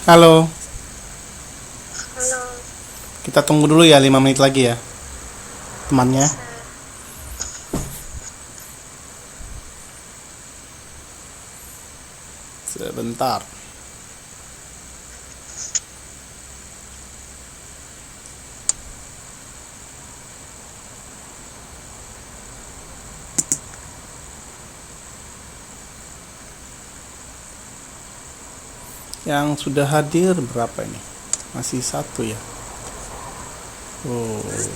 Halo, Halo, kita tunggu dulu ya 5 menit lagi ya, temannya. bisa. Sebentar. Yang sudah hadir berapa ini? Masih satu ya. Oh, Baru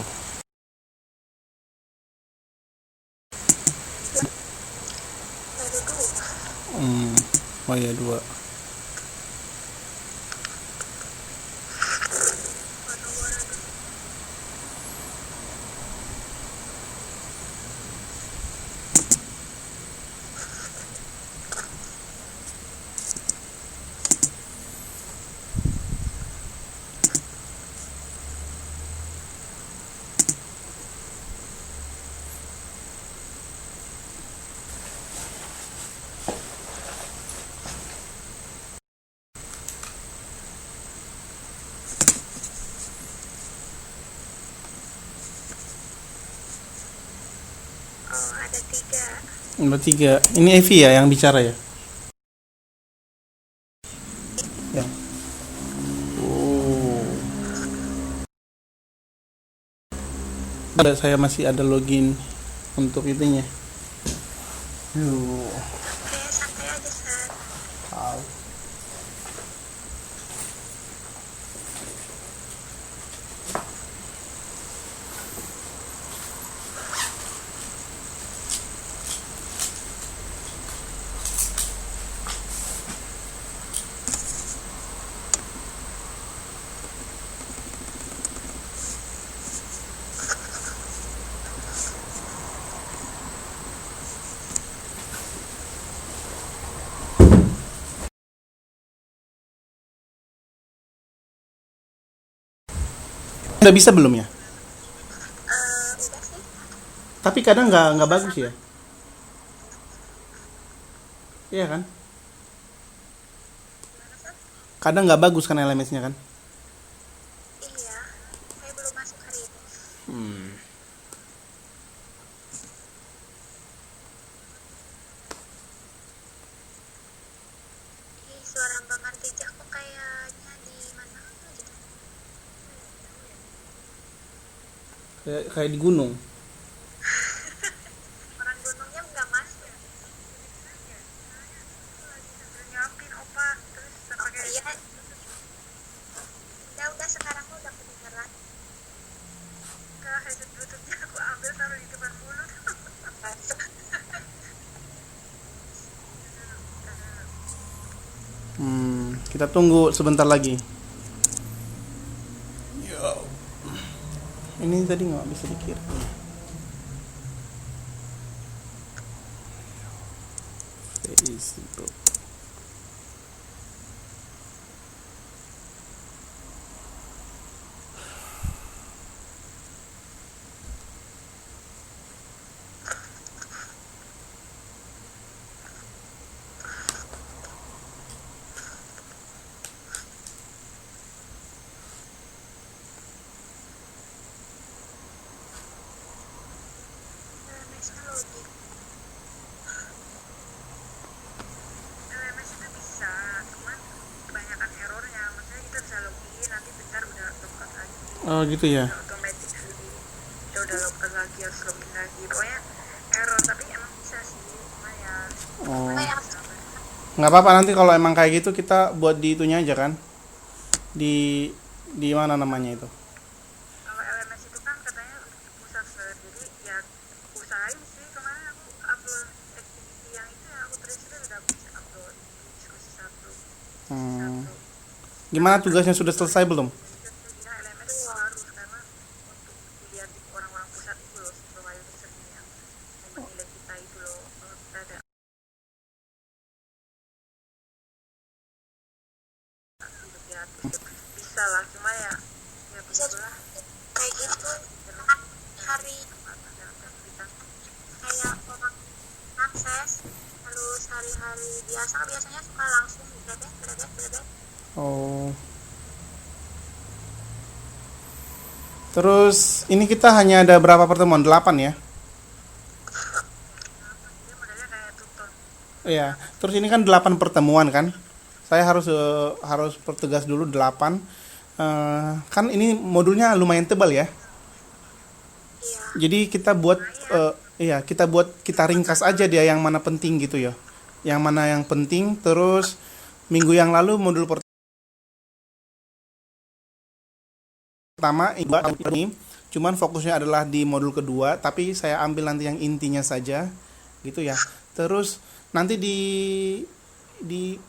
dua. hmm. Oh ya dua. Boro-boro dua. Oh, ada tiga. Nomor tiga. Ini Evi ya yang bicara ya. Ya. Oh. Saya masih ada login untuk itunya. Yuh. Oke, santai aja, Sat. Au. Udah bisa belum ya? Udah sih. Tapi kadang nggak bagus ya. Iya kan? Gimana, Sat? Kadang nggak bagus kan LMS-nya kan? Iya, saya belum masuk hari ini. Hmm. Ih, suara Mbak Martijah kok kayaknya di mana gitu. Kayak di gunung. Orang gunungnya nggak masuk. Nyapin, Opa. Terus pakai iya. Udah sekarang udah kedengeran. Kak, headset Bluetooth-nya aku ambil taruh di depan mulut. Kita tunggu sebentar lagi. Ini tadi nggak bisa dikirim. Facebook. LMS-nya loading. LMS itu bisa, cuman kebanyakan errornya. Maksudnya kita bisa login, nanti bentar udah login lagi. Oh gitu ya. Udah otomatis lagi. Kita udah login lagi, harus login lagi. Pokoknya error, tapi emang bisa sih. Lumayan. Oh. Lumayan. Nggak apa-apa, nanti kalau emang kayak gitu kita buat di itunya aja kan. Di mana namanya itu? Kalau LMS itu kan katanya untuk pusat, jadi ya usahain sih. Kemarin aku upload activity yang itu yang aku tulis itu udah aku bisa upload di diskusi satu. Hmm. Gimana tugasnya sudah selesai belum? Jadi LMS itu harus, karena untuk dilihat di orang-orang pusat itu loh, supervisor yang menilai kita itu loh, kalau kita ada ya bisa lah, cuma ya begitulah. Kayak gitu hari kayak orang akses terus hari-hari biasa biasanya suka langsung bebek bebek bebek Oh. Terus ini kita hanya ada berapa pertemuan? 8 ya? Dia modelnya kayak tutor. Iya. Terus ini kan 8 pertemuan kan? Saya harus pertegas dulu 8. Kan ini modulnya lumayan tebal ya. Iya. Jadi kita ringkas aja dia yang mana penting gitu ya. Yang mana yang penting. Terus minggu yang lalu modul pertama ini cuman fokusnya adalah di modul kedua, tapi saya ambil nanti yang intinya saja gitu ya. Terus nanti di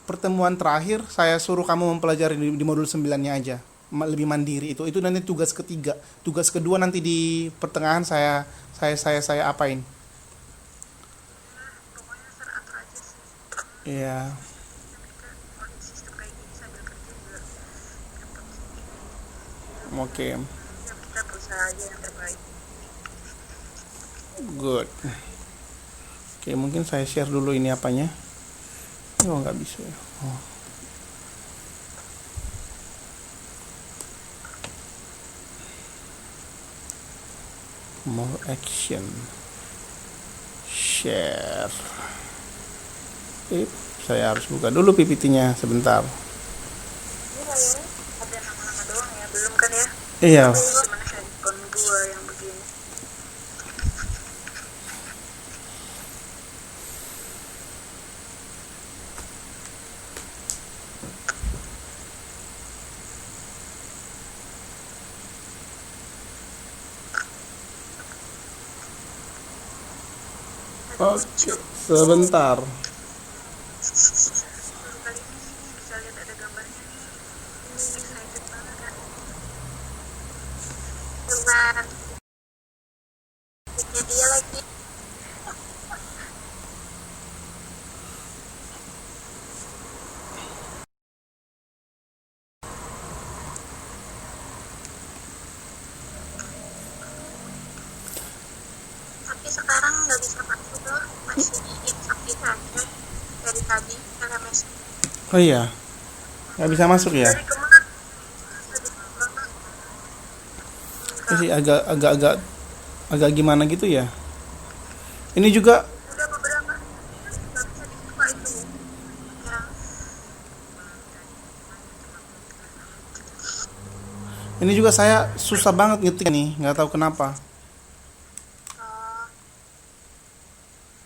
pertemuan terakhir saya suruh kamu mempelajari di modul 9-nya aja. Lebih mandiri itu. Itu nanti tugas ketiga. Tugas kedua nanti di pertengahan saya apain. Pokoknya teratur aja sih. Iya. Tapi kan mau di sistem kayak gini sambil kerja juga gampang sih. Oke. Ya kita berusaha aja yang terbaik. Good. Oke, mungkin saya share dulu ini apanya. Oh, nggak bisa ya. Oh. More action. Share. Saya harus buka dulu PPT-nya sebentar. Ini kayaknya ada nama-nama doang ya, belum kan ya? Iya. Gimana handphone gua yang begini? Oke, sebentar. Baru kali ini bisa lihat ada gambarnya nih. Excited banget kan? Cuman dia lagi. Tapi sekarang nggak bisa masuk loh, masih diaktif aja dari tadi LMS. Oh iya, nggak bisa masuk ya? Dari kemarin Ini sih agak gimana gitu ya. Ini juga udah beberapa nggak bisa dibuka itu yang saya susah banget ngetik nih, nggak tahu kenapa.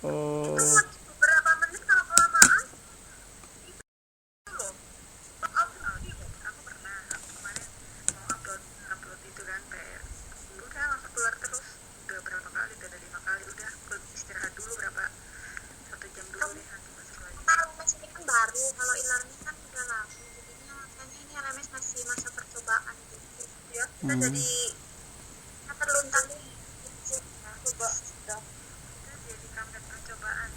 Oh, beberapa menit kalau kelamaan itu loh aku pernah kemarin mau upload itu kan PR udah langsung keluar terus udah berapa kali udah 5 kali udah aku istirahat dulu berapa 1 jam dulu deh nanti masuk lagi. LMS ini kan baru, kalau e-learning kan udah lama, jadinya kayaknya ini LMS masih masa percobaan gitu ya. Kita jadi terluntang nih coba udah kita jadi kampret percobaan.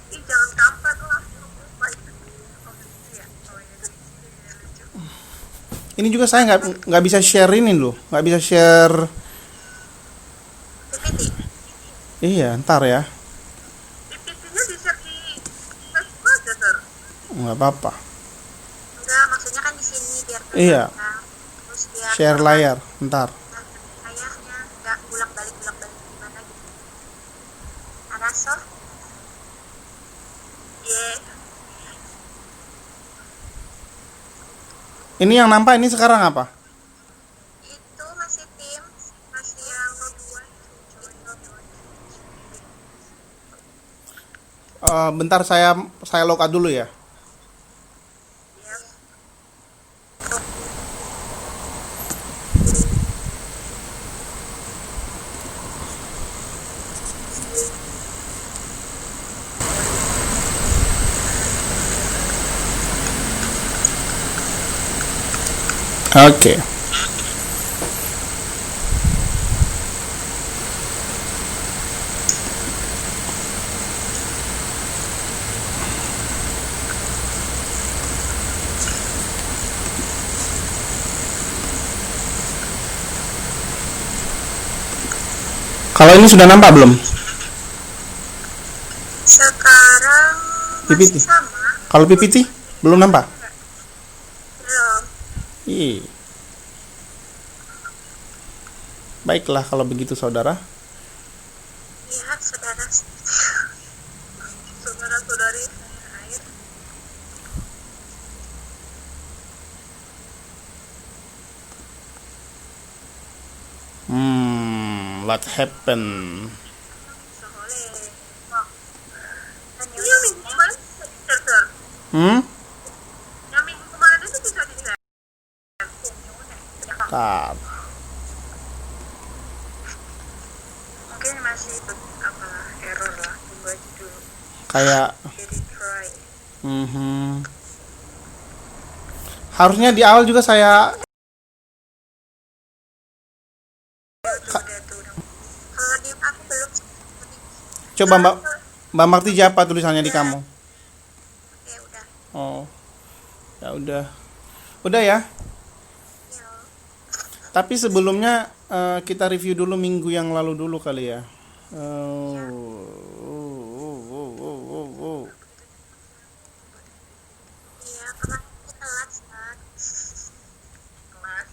Ih jangan kampret lah, lupa itu. Oh gitu ya, oh ya ini lucu. ini juga saya nggak bisa share ini loh, nggak bisa share. PPT Iya, ntar ya, PPT-nya di-share di Facebook aja ter. nggak apa-apa. Enggak, maksudnya kan di sini biar Iya. kelihatan. Terus biar Share layar, ntar. ayahnya nggak bolak-balik gimana gitu. Araso? Yeah. Ini yang nampak ini sekarang apa? Itu masih tim, masih yang kedua. Bentar saya log out dulu ya. Yes. Oke. Kalau ini sudah nampak belum? Sekarang PPT. masih sama. Kalau PPT belum nampak? Enggak. Ih, baiklah kalau begitu saudara. Iya, saudara. Saudara-saudari tanah air. What happened? Soleh. Ini yang minggu kemarin bisa di-share. Hmm? Yang minggu kemarin itu bisa di-share. Tar. Mungkin masih apalah error lah. Tunggu aja dulu. Kayak Jadi try. harusnya di awal juga saya Udah tuh. Kalau di aku belum. coba Mbak Marti apa tulisannya di kamu. Oke, udah. Oh, ya udah. Udah ya. Ya. Tapi sebelumnya kita review dulu minggu yang lalu dulu kali ya. Oh. Iya, karena aku telat, Sat. Telat.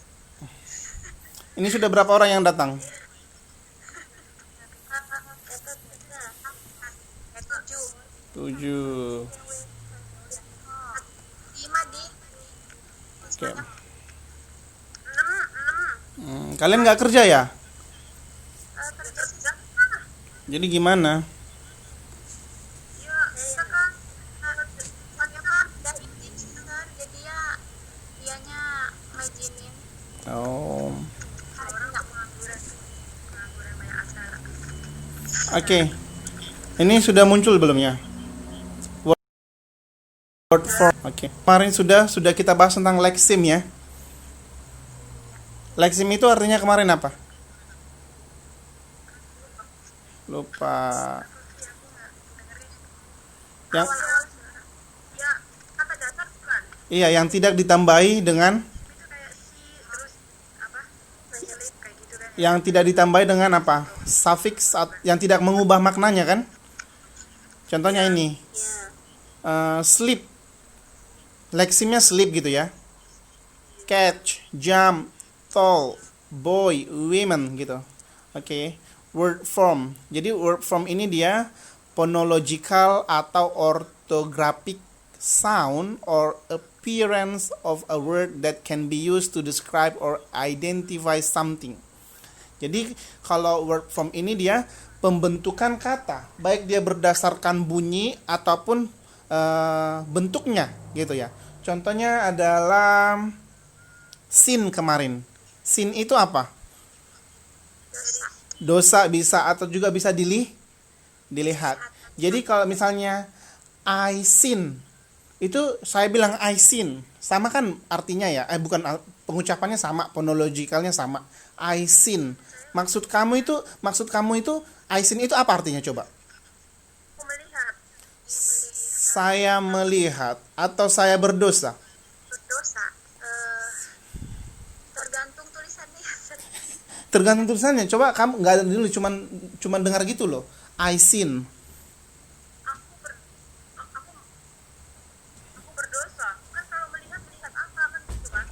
Ini sudah berapa orang yang datang? Tujuh. 7. Lima di. Oke. Enam. Kalian nggak kerja ya? Kerja. Jadi gimana? Ya, kita kan soalnya kan udah izin kan, jadi ya dianya ngizinin. Oh. Orang nggak pengangguran banyak acara. Oke. Ini sudah muncul belum ya? Word form. Oke. Kemarin sudah kita bahas tentang Lexim ya. Lexim itu artinya kemarin apa? Lupa. Yang Awal-awal ya kata dasar bukan. iya, yang tidak ditambahi dengan Itu kayak si terus apa? Specialist kayak gitu kan. yang tidak ditambahi dengan apa? Suffix yang tidak mengubah maknanya kan? Contohnya ini. Iya. Sleep. Leximnya sleep gitu ya. Catch, jump, tall, boy, women gitu. Oke. Word form. Jadi word form ini dia phonological atau orthographic sound or appearance of a word that can be used to describe or identify something. Jadi kalau word form ini dia pembentukan kata, baik dia berdasarkan bunyi ataupun bentuknya gitu ya. Contohnya adalah sin kemarin. Sin itu apa? Dosa bisa atau juga bisa dilihat. Jadi kalau misalnya I sin, itu saya bilang I sin, sama kan artinya ya? Bukan, pengucapannya sama, phonologicalnya sama. I sin. Maksud kamu itu I sin itu apa artinya coba? Aku melihat. Saya melihat atau saya berdosa. Berdosa. Tergantung tulisannya. Tergantung tulisannya. Coba kamu nggak ada dulu, cuman dengar gitu loh. I sin. Aku berdosa. Kan kalau melihat apa kan gitu kan?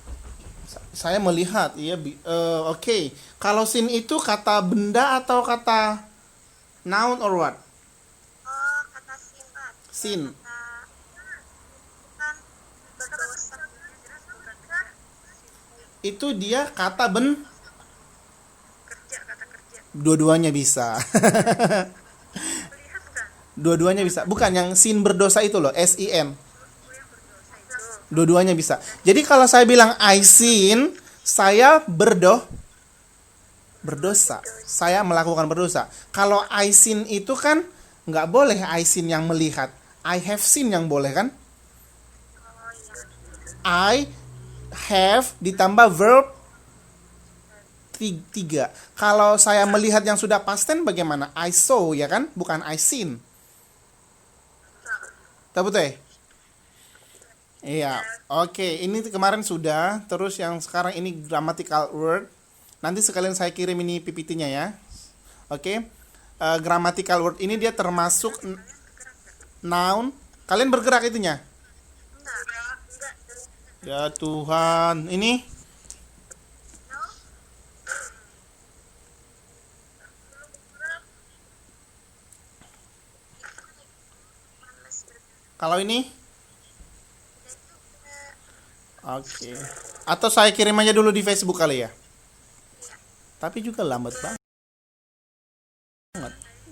Saya melihat, iya. Oke. Kalau sin itu kata benda atau kata noun or what? Oh, kata sifat. Sin. Kan berdosa. Itu dia kata Kerja, kata kerja. dua-duanya bisa. Melihat bukan? Dua-duanya bisa. Bukan yang sin berdosa itu loh, sin. Aku yang berdosa itu. Dua-duanya bisa. Jadi kalau saya bilang I sin, saya berdosa. Saya melakukan berdosa. Kalau I sin itu kan nggak boleh I sin yang melihat. I have sin yang boleh kan? Oh iya. I have ditambah verb 3. Kalau saya melihat yang sudah past tense bagaimana? I saw ya kan? Bukan I seen. Tahu betul? Iya. Oke, ini kemarin sudah. Terus yang sekarang ini grammatical word. Nanti sekalian saya kirim ini PPT-nya ya. Oke. Grammatical word ini dia termasuk noun. Kalian bergerak itunya? Enggak. Ya Tuhan, ini Kalau ini? Udah juga. Oke. Atau saya kirim aja dulu di Facebook kali ya? Iya. Tapi juga lambat banget.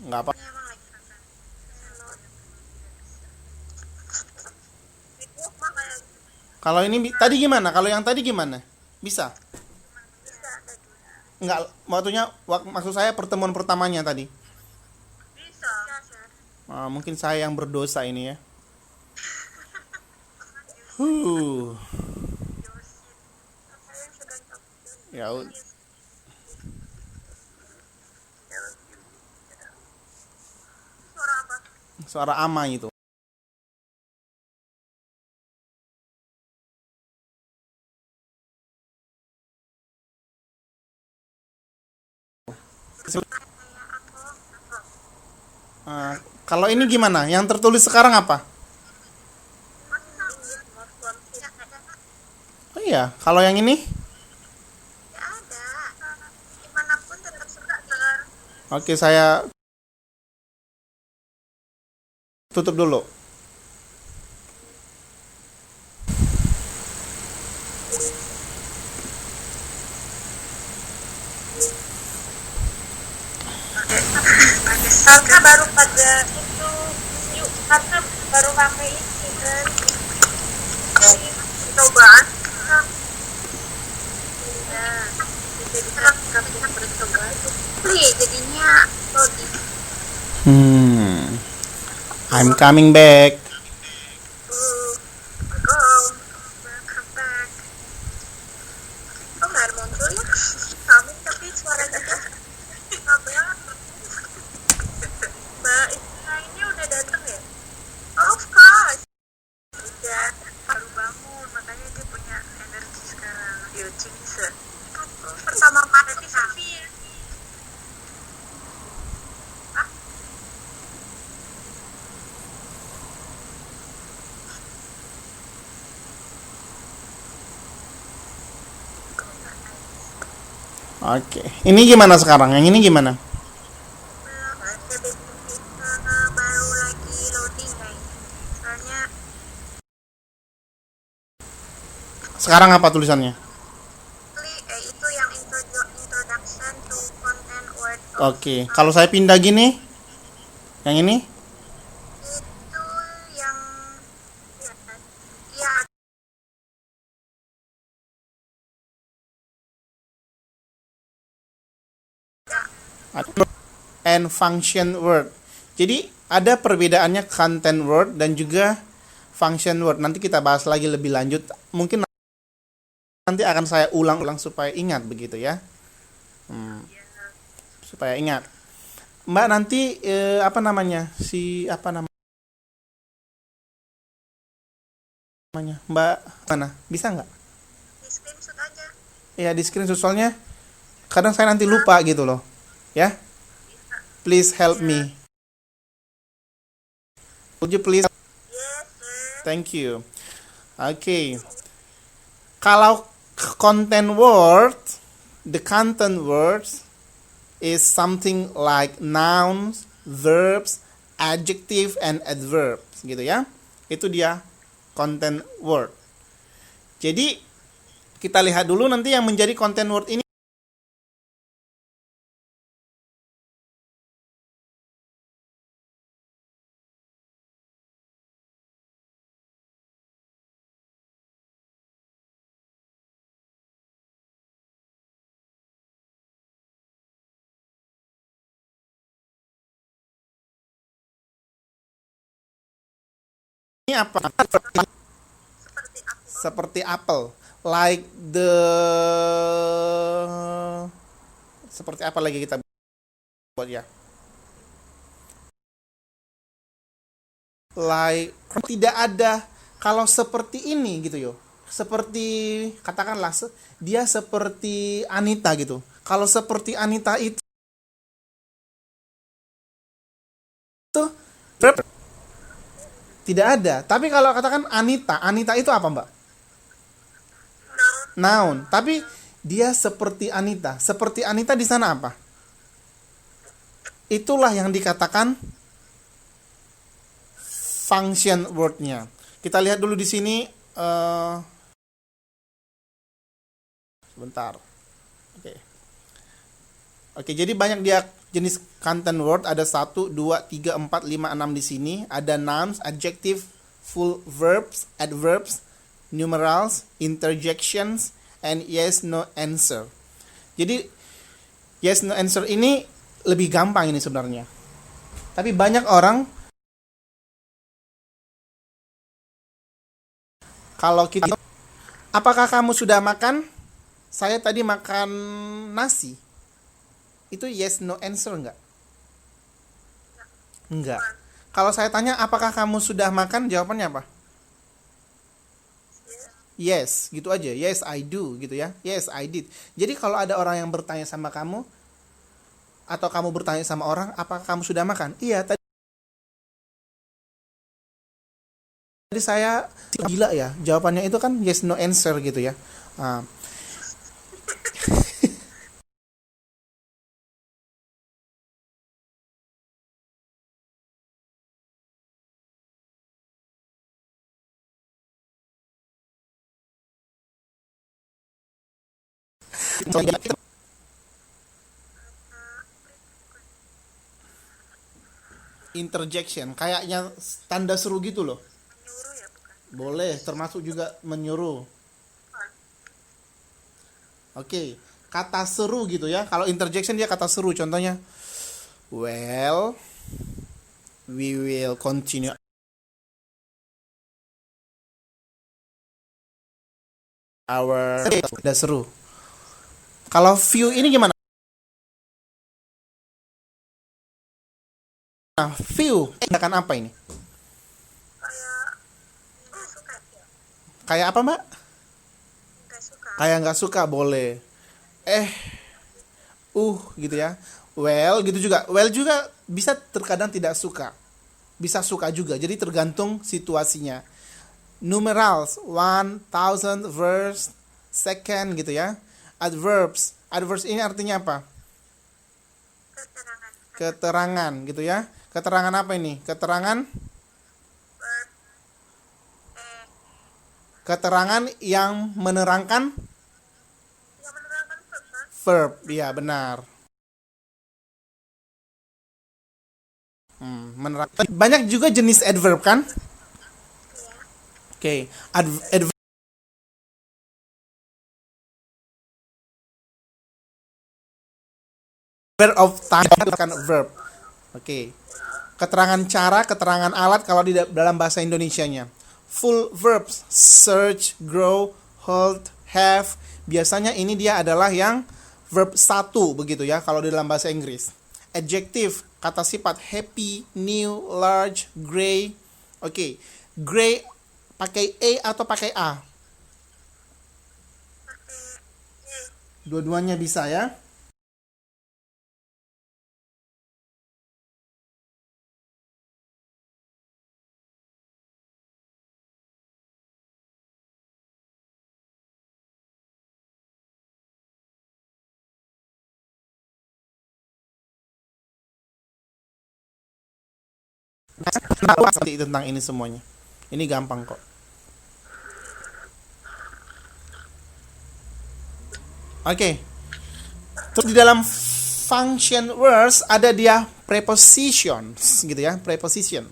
Nggak apa. Ini emang lagi rasa. Hello. Itu mah kayak Kalau ini tadi gimana? Kalau yang tadi gimana? Bisa? bisa tadi. Nggak, maksud saya pertemuan pertamanya tadi. Bisa. Mungkin saya yang berdosa ini ya. Huh. Apa yang sedang kamu Ya, suara apa? suara ama itu. Ah, kalau ini gimana? Yang tertulis sekarang apa? Oh iya, kalau yang ini? Ya ada. Dimanapun tetap suka dengar. Oke, saya tutup dulu. Karena baru pada itu yuk karena baru pakai ini kan. Jadi percobaan. Ya, jadi kami yang bercoba itu. Jadinya loading. I'm coming back. Go. Welcome back. Kok nggak ada muncul ya? Kami tapi suaranya nggak banget. Mbak ini udah datang ya? Of course. Udah baru bangun, makanya dia punya energi sekarang. Yo, Cinse. Pertama kali Safi ya. Oke. Ini gimana sekarang? Yang ini gimana? Baru lagi loading kayaknya. Soalnya Sekarang apa tulisannya? itu yang introduction to content word. Oke. Kalau saya pindah gini, yang ini? Itu yang ya And function word. Jadi ada perbedaannya content word dan juga function word. Nanti kita bahas lagi lebih lanjut. Mungkin nanti akan saya ulang-ulang supaya ingat begitu ya. Supaya ingat. Mbak nanti apa namanya? Mbak mana? Bisa nggak? di screenshot aja. Ya di screenshot soalnya kadang saya nanti lupa gitu loh. Ya. Please help me. Would you please? Yes, sir. Thank you. Oke. Kalau content word, the content words is something like nouns, verbs, adjective, and adverbs, gitu ya. Itu dia content word. Jadi kita lihat dulu nanti yang menjadi content word ini. Ini apa? Seperti apple. Like the... Seperti apa lagi kita buat ya? Like, tidak ada. Kalau seperti ini gitu yo. Seperti, katakanlah, dia seperti Anita gitu. Kalau seperti Anita itu tidak ada. Tapi kalau katakan Anita, Anita itu apa mbak? Noun. Tapi dia seperti Anita. Seperti Anita di sana apa? Itulah yang dikatakan function word-nya. Kita lihat dulu di sini. Sebentar. Oke, jadi banyak dia jenis content word. Ada 1, 2, 3, 4, 5, 6 di sini. Ada nouns, adjective, full verbs, adverbs, numerals, interjections, and yes, no answer. Jadi, yes, no answer ini lebih gampang ini sebenarnya. Tapi banyak orang, kalau kita, apakah kamu sudah makan? Saya tadi makan nasi. Itu yes no answer enggak? Enggak. Kalau saya tanya apakah kamu sudah makan, jawabannya apa? Yes, gitu aja. Yes, I do, gitu ya. Yes, I did. Jadi kalau ada orang yang bertanya sama kamu, atau kamu bertanya sama orang, apakah kamu sudah makan? Iya, tadi saya gila ya. Jawabannya itu kan yes no answer gitu ya. Nah, interjection, kayaknya tanda seru gitu loh. Menyuruh ya, bukan? Boleh, termasuk juga menyuruh. Oke, kata seru gitu ya. Kalau interjection dia kata seru. Contohnya, well, we will continue our. Udah seru. Kalau view ini gimana? Nah, view, tindakan apa ini? Kayak nggak suka ya? Kayak apa, Mbak? Nggak suka. Kayak nggak suka, boleh. Gitu ya. Well, gitu juga. Well juga bisa terkadang tidak suka. Bisa suka juga. Jadi tergantung situasinya. Numerals, 1000, verse, second gitu ya. Adverbs. Adverbs ini artinya apa? Keterangan. Keterangan gitu ya. Keterangan apa ini? Keterangan Verb. keterangan yang menerangkan Yang menerangkan verb kan? verb. Iya, benar. Menerangkan. Banyak juga jenis adverb kan? Iya. Oke. Adverb of time kan verb. Oke. Keterangan cara, keterangan alat kalau di dalam bahasa Indonesianya. Full verbs, search, grow, hold, have. Biasanya ini dia adalah yang verb 1 begitu ya kalau di dalam bahasa Inggris. Adjective, kata sifat happy, new, large, gray. Oke. Gray pakai E atau pakai A? Pakai Dua-duanya bisa ya. Tentang ini semuanya. Ini gampang kok. Oke. Terus di dalam function words ada dia prepositions gitu ya, preposition.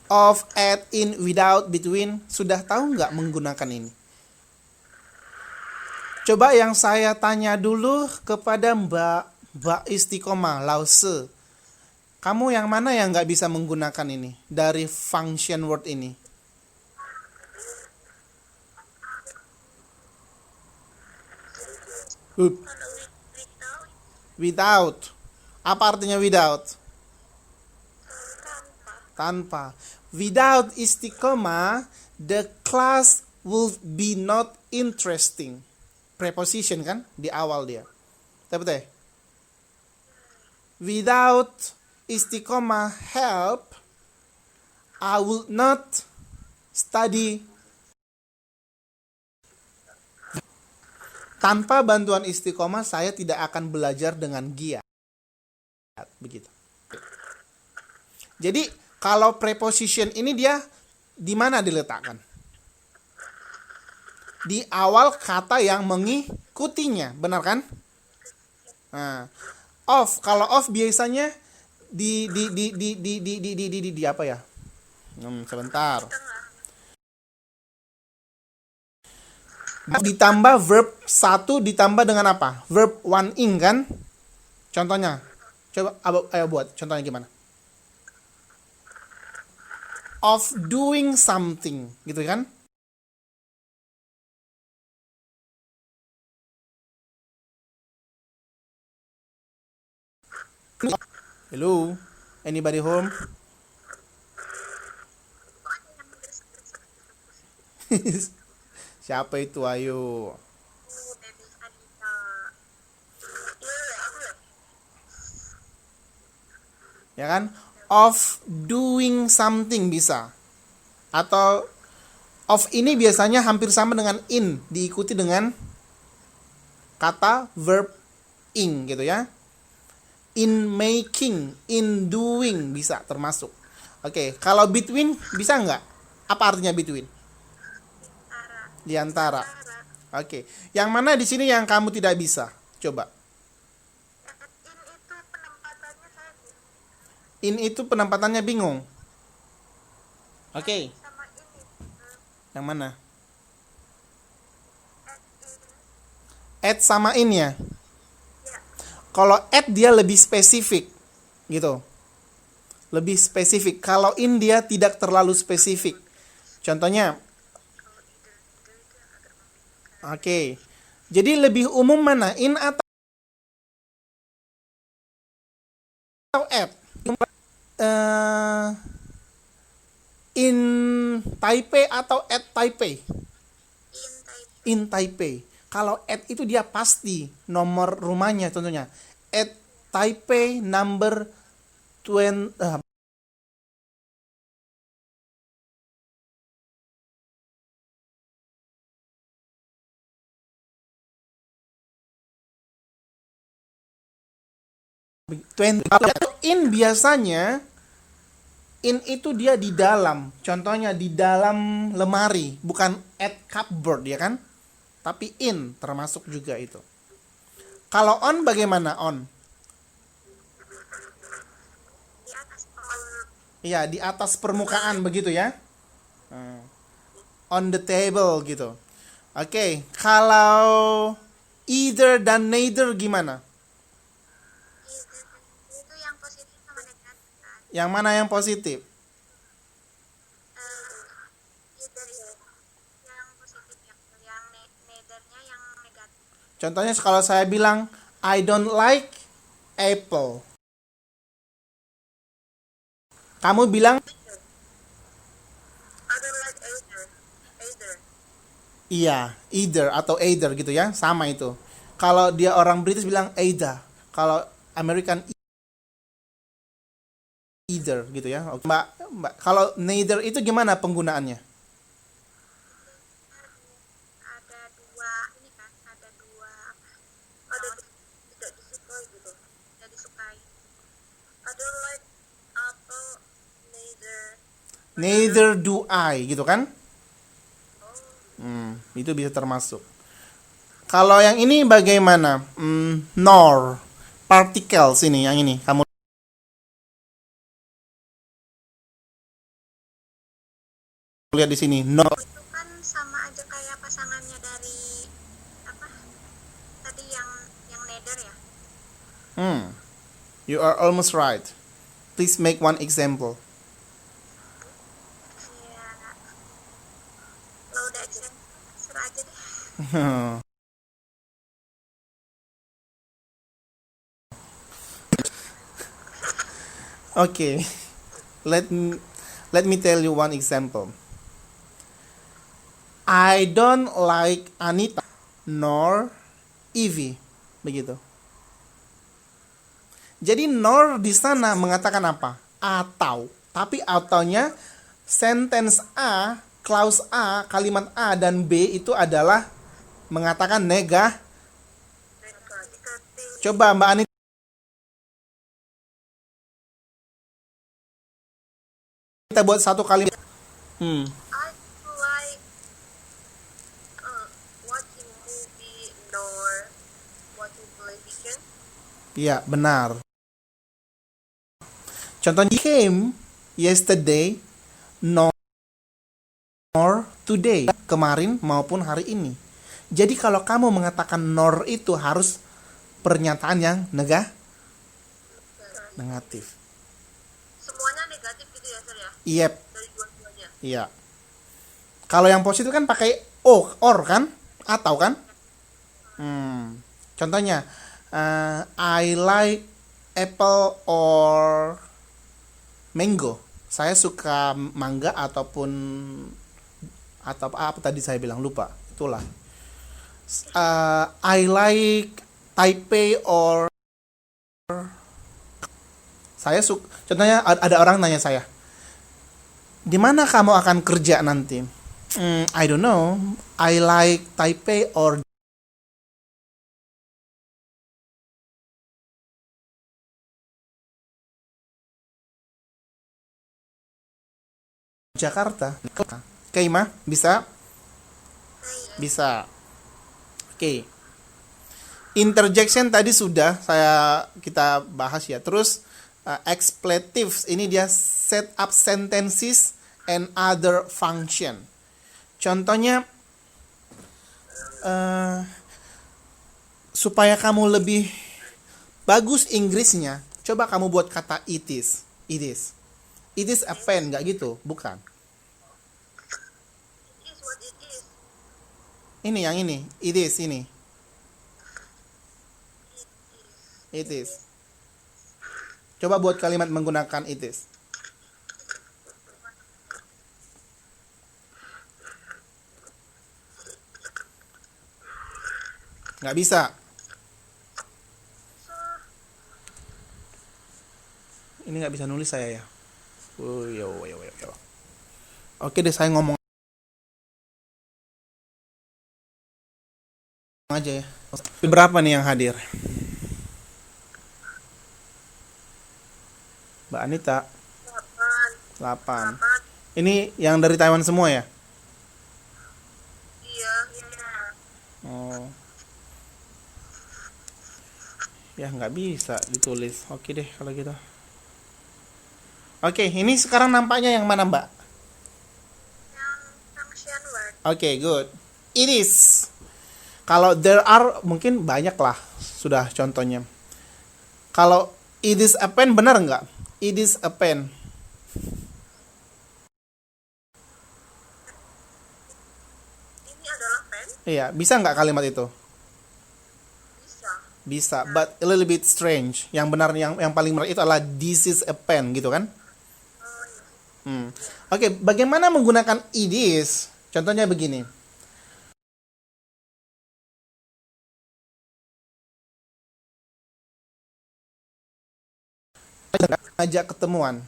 Of, at, in, without, between. Sudah tahu nggak menggunakan ini? Coba yang saya tanya dulu kepada Mbak Istiqomah, Lause. Kamu yang mana yang nggak bisa menggunakan ini dari function word ini? kalau without Without. Apa artinya without? tanpa. Tanpa. Without istiqomah, the class will be not interesting. Preposition kan di awal dia. Betul. Without istiqomah help, I will not study. Tanpa bantuan istiqomah, saya tidak akan belajar dengan giat. Begitu. Jadi, Kalau preposition ini dia di mana diletakkan? Di awal kata yang mengikutinya, benar kan? Nah, of, kalau of biasanya di apa ya? Sebentar. Ditambah verb 1 ditambah dengan apa? Verb one ing kan? Contohnya. Coba ayo buat contohnya gimana? Of doing something, gitu kan? Hello, anybody home? Siapa itu? Ayo. Ya kan? Of doing something bisa. Atau of ini biasanya hampir sama dengan in, diikuti dengan kata verb ing gitu ya. In making, in doing bisa termasuk. Oke, kalau between bisa nggak? Apa artinya between? Di antara. Oke, yang mana di sini yang kamu tidak bisa? Coba. In itu penempatannya bingung. Oke. Yang mana? Add sama in ya. Kalau add dia lebih spesifik, gitu. Lebih spesifik. Kalau in dia tidak terlalu spesifik. Contohnya, oke. Jadi lebih umum mana? In atau add? In Taipei atau at Taipei? In Taipei. Kalau at itu dia pasti nomor rumahnya tentunya. At Taipei number 20. In biasanya in itu dia di dalam, contohnya di dalam lemari, bukan at cupboard ya kan, tapi in termasuk juga itu. Kalau on bagaimana on? Iya, di atas permukaan begitu ya. On the table gitu. Oke, kalau either dan neither gimana? Yang mana yang positif? Contohnya kalau saya bilang I don't like apple. Kamu bilang I don't like either. iya, either atau either gitu ya, sama itu. Kalau dia orang British bilang either. Kalau American either gitu ya. Oke. Mbak, kalau neither itu gimana penggunaannya? Ada dua ini kan, ada dua ada tidak disukai gitu, tidak disukai. I don't like apple neither. Neither do I gitu kan? Itu bisa termasuk. Kalau yang ini bagaimana? Nor particles ini, yang ini kamu lihat di sini. Nor. Itu kan sama aja kayak pasangannya dari apa? Tadi yang neither ya. You are almost right. Please make one example. Iya. Kalau udah example, serah aja deh. Okay. Let me tell you one example. I don't like Anita nor Evie. Begitu. Jadi nor di sana mengatakan apa? Atau. Tapi ataunya sentence A, clause A, kalimat A dan B itu adalah mengatakan negatif. Coba Mbak Anita kita buat satu kalimat. I like watching movie nor watching television. Ya, benar. Contohnya came yesterday nor today, kemarin maupun hari ini. Jadi kalau kamu mengatakan nor itu harus pernyataan yang negatif. Semuanya negatif gitu ya, Sir ya? Yep, Dari dua-duanya. iya. Kalau yang positif kan pakai or kan? Atau kan? Contohnya, I like apple or mango. Saya suka mangga atau apa tadi saya bilang, lupa. Itulah. I like Taipei or contohnya ada orang nanya saya, di mana kamu akan kerja nanti? I don't know. I like Taipei or Jakarta. Oke, Ima, bisa? Bisa. Oke. Interjection tadi sudah kita bahas ya. Terus expletives ini dia set up sentences and other function. Contohnya supaya kamu lebih bagus Inggrisnya, coba kamu buat kata it is. It is a pen, nggak gitu? Bukan. It is what it is. Ini yang ini. It is ini. It is. Coba buat kalimat menggunakan it is. Nggak bisa. Ini nggak bisa nulis saya ya. Yo. Oke deh, saya ngomong aja ya. Berapa nih yang hadir? Mbak Anita, 8. 8. Ini yang dari Taiwan semua ya? Iya. Oh. Ya nggak bisa ditulis. Oke deh kalau gitu. Oke, ini sekarang nampaknya yang mana, Mbak? Yang function word. Oke, good. It is. Kalau there are mungkin banyak lah sudah contohnya. Kalau it is a pen benar nggak? It is a pen. Ini adalah pen. Iya, bisa nggak kalimat itu? Bisa. Bisa, but a little bit strange. Yang benar yang paling benar itu adalah this is a pen gitu kan? Oh iya. Oke, bagaimana menggunakan it is? Contohnya begini. Ajak ketemuan.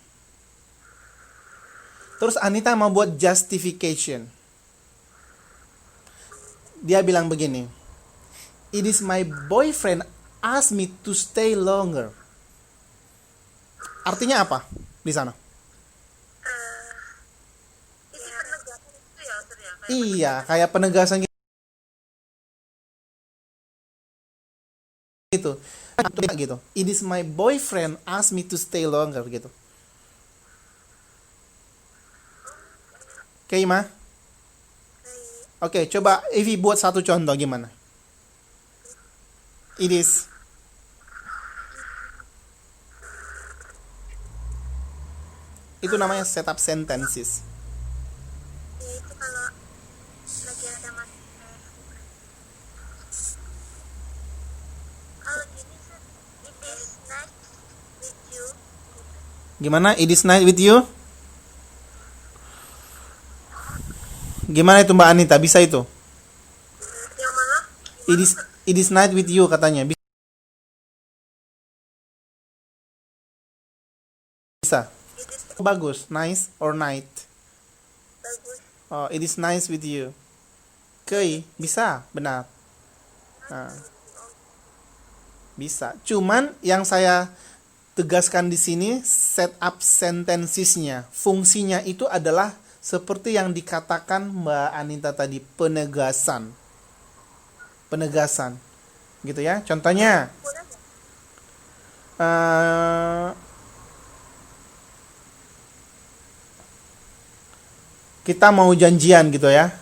Terus Anita mau buat justification. Dia bilang begini. It is my boyfriend asked me to stay longer. Artinya apa di sana? Ini penegasan itu ya, Sir ya? Kayak Iya, kayak penegasan gitu. Gitu. It is my boyfriend asked me to stay longer gitu. Oke, Ima? Oke, coba Evi buat satu contoh gimana? It is. Itu namanya setup sentences. ya itu kalau lagi ada kalau gini Sir, it is nice with you. Gimana? It is nice with you? Gimana itu Mbak Anita? Bisa itu? Yang mana? It is nice with you katanya. Bisa. It is Bagus. Nice or night. bagus. Oh, it is nice with you. Oke, bisa. Benar. Nah, bisa. Cuman yang saya tegaskan di sini set up sentensesnya. Fungsinya itu adalah seperti yang dikatakan Mbak Anita tadi, penegasan. Penegasan. Gitu ya. Contohnya Boleh nggak? eh, kita mau janjian gitu ya.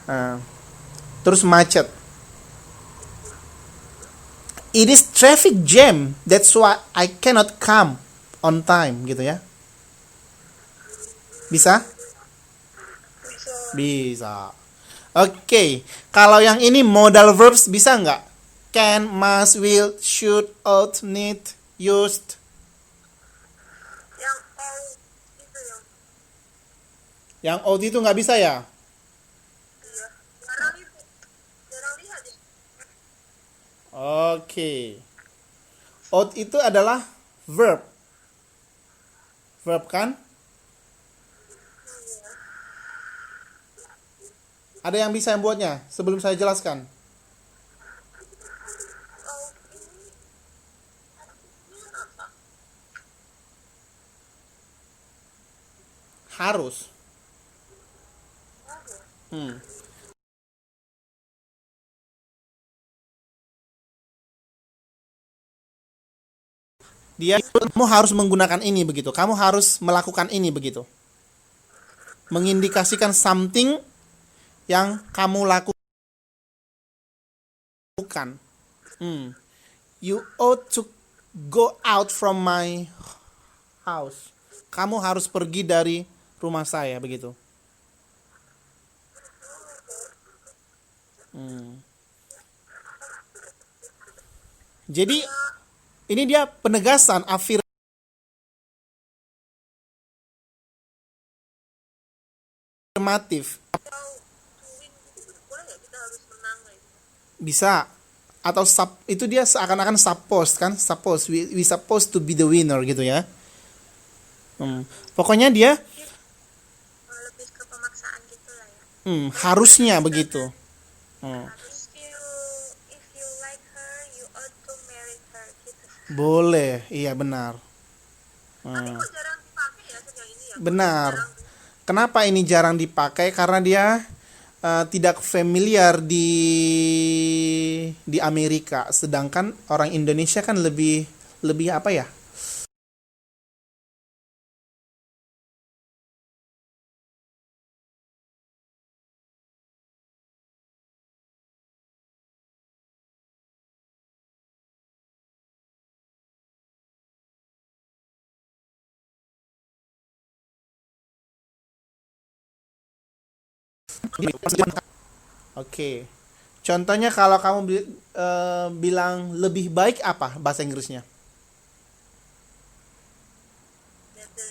Terus macet. It is traffic jam. That's why I cannot come on time gitu ya. Bisa? Bisa. Bisa. Oke. Kalau yang ini modal verbs bisa nggak? Can, must, will, should, ought, need, used. Yang all itu yang Yang ought itu nggak bisa ya? iya. Jarang lihat ya. Oke. Ought itu adalah verb. Verb kan? Ada yang bisa yang buatnya sebelum saya jelaskan? Oh, ini apa? Harus. Harus. Hmm. Dia, kamu harus menggunakan ini begitu. Kamu harus melakukan ini begitu. Mengindikasikan something yang kamu lakukan. You ought to go out from my house. Kamu harus pergi dari rumah saya begitu. Jadi ini dia penegasan afirmatif. Atau to win gitu. Boleh nggak kita harus menang gitu? Bisa. Atau itu dia seakan-akan suppose kan? Suppose we supposed to be the winner gitu ya. Pokoknya dia Lebih ke pemaksaan gitu lah ya. harusnya begitu. If you like her, you ought to marry her gitu. Boleh, iya benar. Tapi kok jarang dipakai ya yang ini ya? Benar. Jarang. Kenapa ini jarang dipakai? Karena dia tidak familiar di Amerika, sedangkan orang Indonesia kan lebih apa ya? Oke. Contohnya kalau kamu bilang lebih baik apa bahasa Inggrisnya? Better.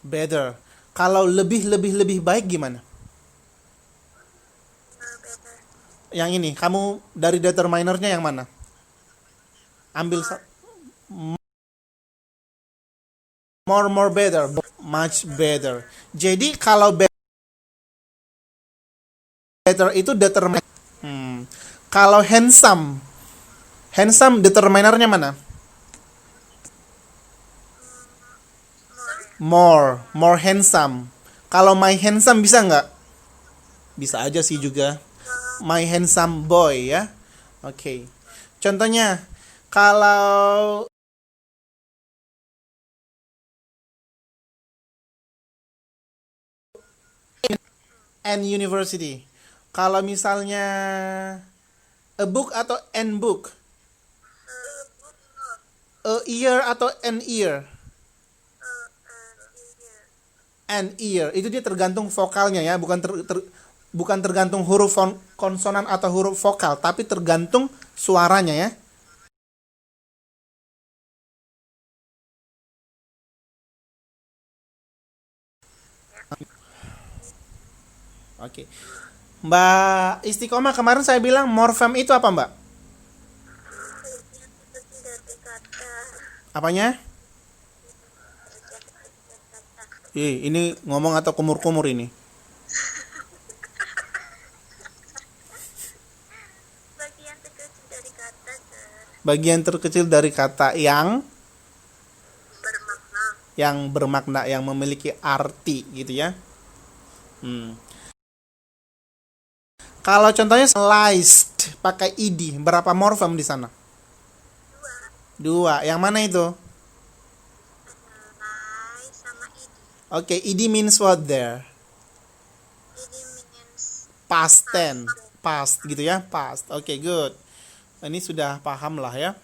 Better. Kalau lebih baik gimana? Better. Yang ini, kamu dari determinernya yang mana? Ambil more better, much better. Jadi kalau better itu determiner. Kalau handsome determinernya mana? More handsome. Kalau my handsome bisa nggak? Bisa aja sih juga. My handsome boy ya. Oke. Contohnya kalau and university. Kalau misalnya a book atau an book. A ear atau an ear. An ear itu dia tergantung vokalnya ya, bukan tergantung huruf konsonan atau huruf vokal, tapi tergantung suaranya ya. Oke. Mbak Istiqomah, kemarin saya bilang morfem itu apa, Mbak? Apanya? Ini ngomong atau kumur-kumur ini? Bagian terkecil dari kata, Sir. Bagian terkecil dari kata yang Bermakna yang bermakna, yang memiliki arti gitu ya. Kalau contohnya sliced pakai ed, berapa morfem di sana? Dua. Yang mana itu? Lai sama idi. Oke, ed means what there? Idi means Past tense. Past gitu ya, past. Oke, good. Ini sudah paham lah ya.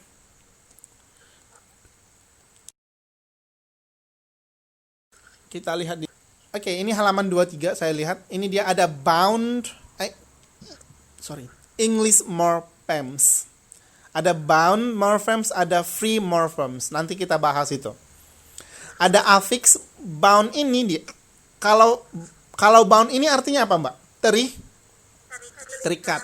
Kita lihat di Oke, ini halaman 23 saya lihat. Ini dia ada English morphemes. Ada bound morphemes, ada free morphemes. Nanti kita bahas itu. Ada affix bound ini dia. Kalau bound ini artinya apa, Mbak? Terikat.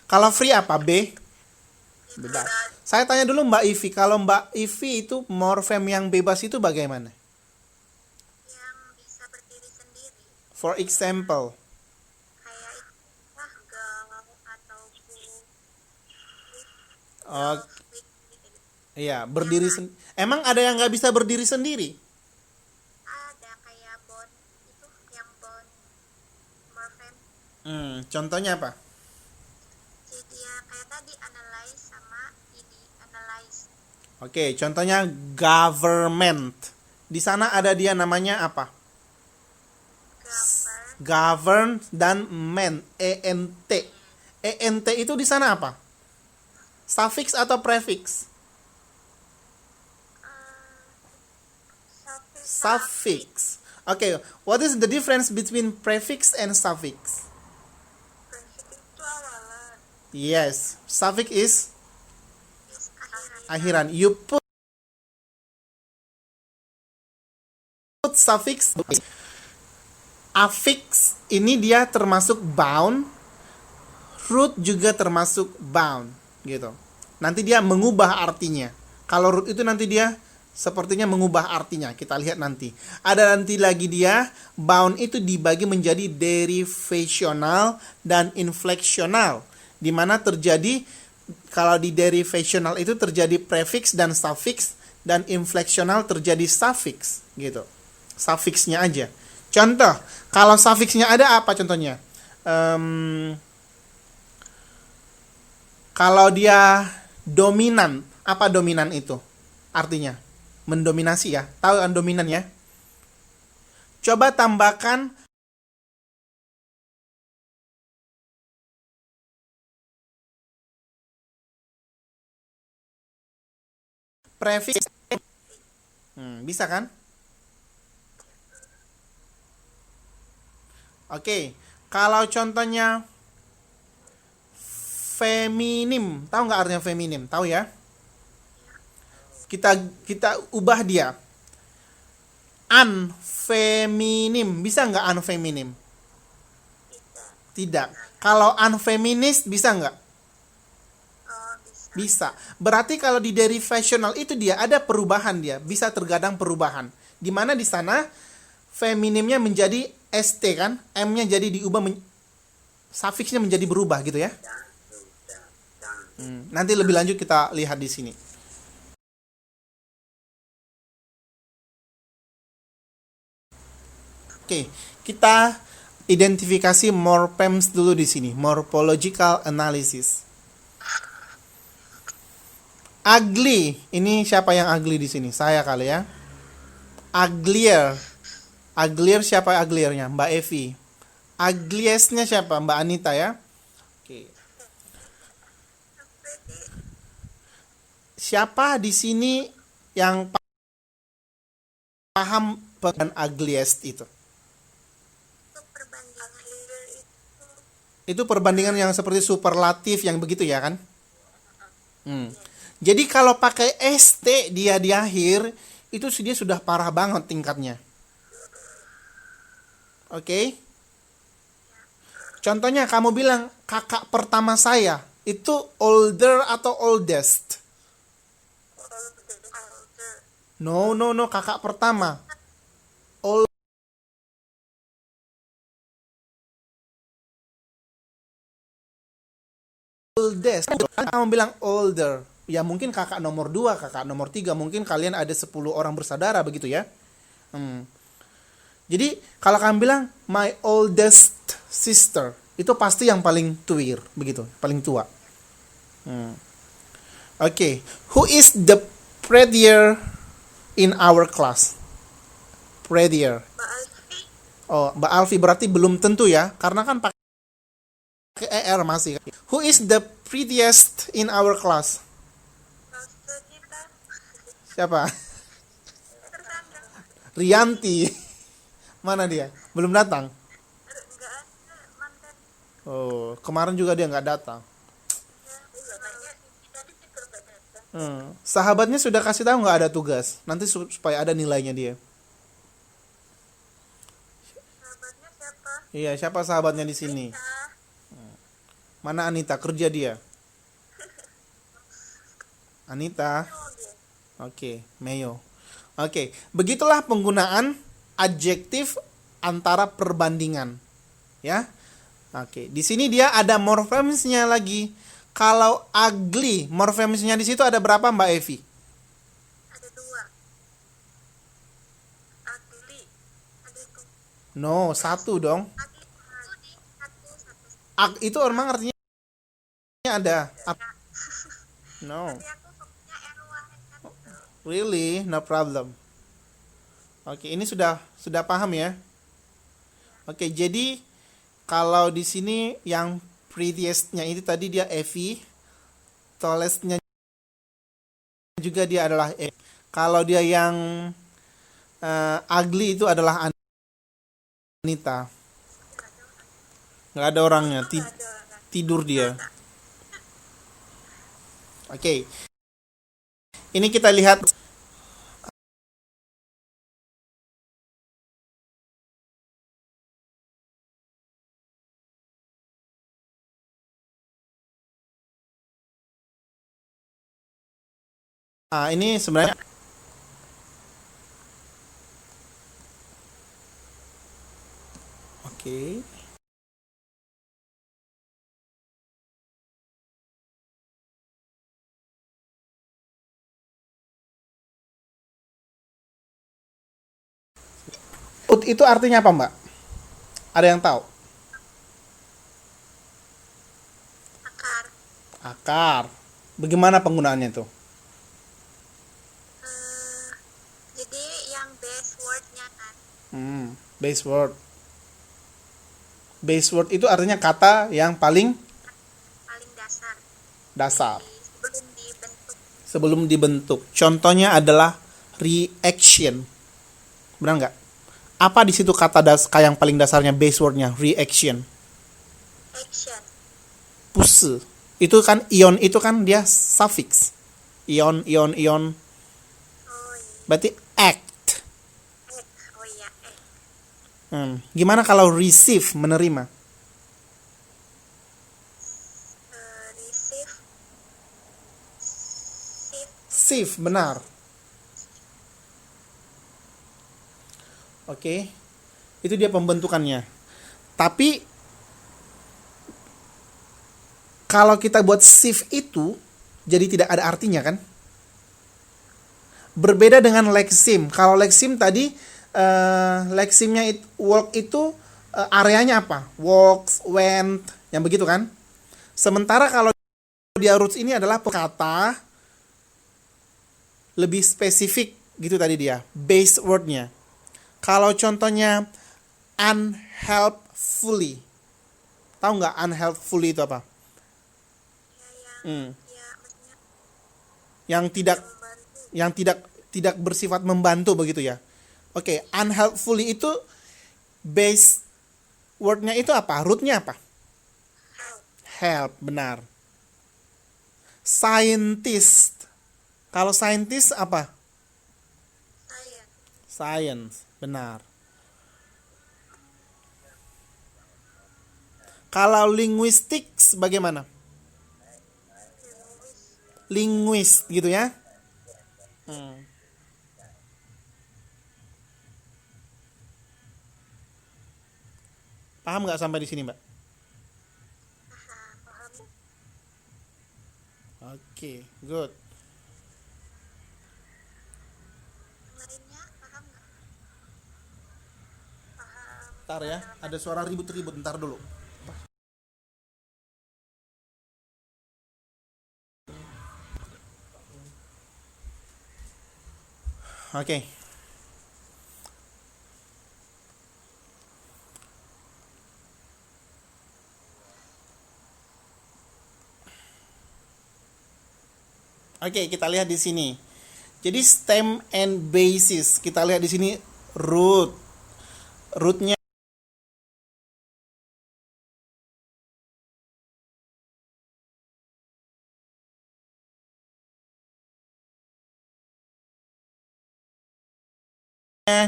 Kalau free apa? Bebas. Saya tanya dulu Mbak Ivi, kalau Mbak Ivi itu morfem yang bebas itu bagaimana? yang bisa berdiri sendiri. For example, Kayak galau atau oh, iya, berdiri sendiri. Emang ada yang nggak bisa berdiri sendiri? ada kayak bond itu yang bond morfem. Contohnya apa? Jadi ya kayak tadi analyze sama idi analyze. Oke, contohnya government. Di sana ada dia namanya apa? Govern dan ment, ent. Ent itu di sana apa? Suffix atau prefix? Suffix. Oke, what is the difference between prefix and suffix? Itu awalan. Yes, suffix is Akhiran. akhiran. You put suffix. Affix ini dia termasuk bound. Root juga termasuk bound gitu. Nanti dia mengubah artinya. Kalau root itu nanti dia sepertinya mengubah artinya. Kita lihat nanti. Ada nanti lagi dia bound itu dibagi menjadi derivational dan inflectional. Di mana terjadi kalau di derivational itu terjadi prefix dan suffix, dan inflectional terjadi suffix gitu. Suffixnya aja. Contoh, kalau suffixnya ada apa contohnya? Kalau dia dominan, apa dominan itu? Artinya mendominasi ya. Tahu kan dominan ya? Coba tambahkan prefix. Bisa kan? Oke, kalau contohnya feminim, tahu nggak artinya feminim? Tahu ya? Kita ubah dia. Unfeminim, bisa nggak unfeminim? Tidak. Kalau unfeminist bisa nggak? Bisa. Berarti kalau di derivational itu dia ada perubahan dia, bisa terkadang perubahan. Di mana di sana feminimnya menjadi st kan, m-nya jadi diubah suffixnya menjadi berubah gitu ya. Nanti lebih lanjut kita lihat di sini. Oke, kita identifikasi morphemes dulu di sini, morphological analysis. Ugly, ini siapa yang ugly di sini? Saya kali ya. Uglier, uglier siapa ugliernya? Mbak Evi. Ugliestnya siapa? Mbak Anita ya. Oke. Siapa di sini yang paham dengan ugliest itu? Itu perbandingan yang seperti superlatif yang begitu ya kan? Jadi kalau pakai ST dia di akhir, itu dia sudah parah banget tingkatnya. Oke? Contohnya kamu bilang kakak pertama saya, itu older atau oldest? No, kakak pertama. Oldest. Kamu bilang older. Ya mungkin kakak nomor 2, kakak nomor 3, mungkin kalian ada 10 orang bersaudara begitu ya. Hmm. Jadi kalau kamu bilang my oldest sister, itu pasti yang paling tuir, begitu, paling tua. Hmm. Oke, who is the prettier in our class? Prettier. Mbak Alfi. Oh, Mbak Alfi berarti belum tentu ya, karena kan pakai ER masih. Who is the prettiest in our class? Master kita. Siapa? Tersandra. Rianti. Mana dia? Belum datang. Enggak ada mantan. Oh, kemarin juga dia nggak datang. Ya, katanya tadi juga nggak datang. Sahabatnya sudah kasih tahu nggak ada tugas. Nanti supaya ada nilainya dia. Sahabatnya siapa? Iya, siapa sahabatnya di sini? Ya. Mana Anita? Kerja dia. Anita. Oh, dia. Oke, Mayo. Oke, begitulah penggunaan adjektif antara perbandingan. Ya. Oke, di sini dia ada morfemsnya lagi. Kalau ugly, morfemsnya di situ ada berapa, Mbak Evi? Ada 2. Ugly. Ada 2. No, 1 dong. Ugly. Satu. Itu emang artinya ada. No, Tapi aku fokusnya R1 kan. really, no problem. Oke, ini sudah paham ya. Oke, jadi kalau di sini yang prettiest-nya itu tadi dia Evi, tallest-nya juga dia adalah E. Kalau dia yang ugly itu adalah Anita. Nggak ada orangnya, Nggak ada orang. tidur dia. Oke, ini kita lihat. Ini sebenarnya oke. Itu artinya apa, Mbak? Ada yang tahu? Akar. Akar. Bagaimana penggunaannya itu? Jadi yang base wordnya kan. Base word. Base word itu artinya kata yang paling Paling dasar. dasar Sebelum dibentuk. sebelum dibentuk. Contohnya adalah reaction. Benar nggak? Apa di situ kata yang paling dasarnya base wordnya reaction? Action. Puse. Itu kan ion itu kan dia suffix. Ion. Oh iya. Berarti act. Act. Oh iya. Act. Gimana kalau receive, menerima? Receive. Sieve, benar. Oke. Itu dia pembentukannya. Tapi kalau kita buat sieve itu jadi tidak ada artinya kan? Berbeda dengan leksim. Kalau leksim tadi leksimnya walk itu areanya apa? Walks, went, yang begitu kan? Sementara kalau dia roots ini adalah kata lebih spesifik gitu tadi dia, base wordnya. Kalau contohnya unhelpfully, tahu nggak unhelpfully itu apa? Ya, maksudnya Yang tidak membantu. tidak bersifat membantu begitu ya. Oke, unhelpfully itu base wordnya itu apa? Rootnya apa? Help. Help, benar. Scientist. Kalau scientist apa? Science, benar. Kalau linguistics bagaimana? Linguist gitu ya. Paham nggak sampai di sini, Mbak? Paham. Oke, good. Lainnya paham nggak? Ntar ya, ada suara ribut-ribut, ntar dulu. Oke. Oke, kita lihat di sini. Jadi stem and basis. Kita lihat di sini root. Rootnya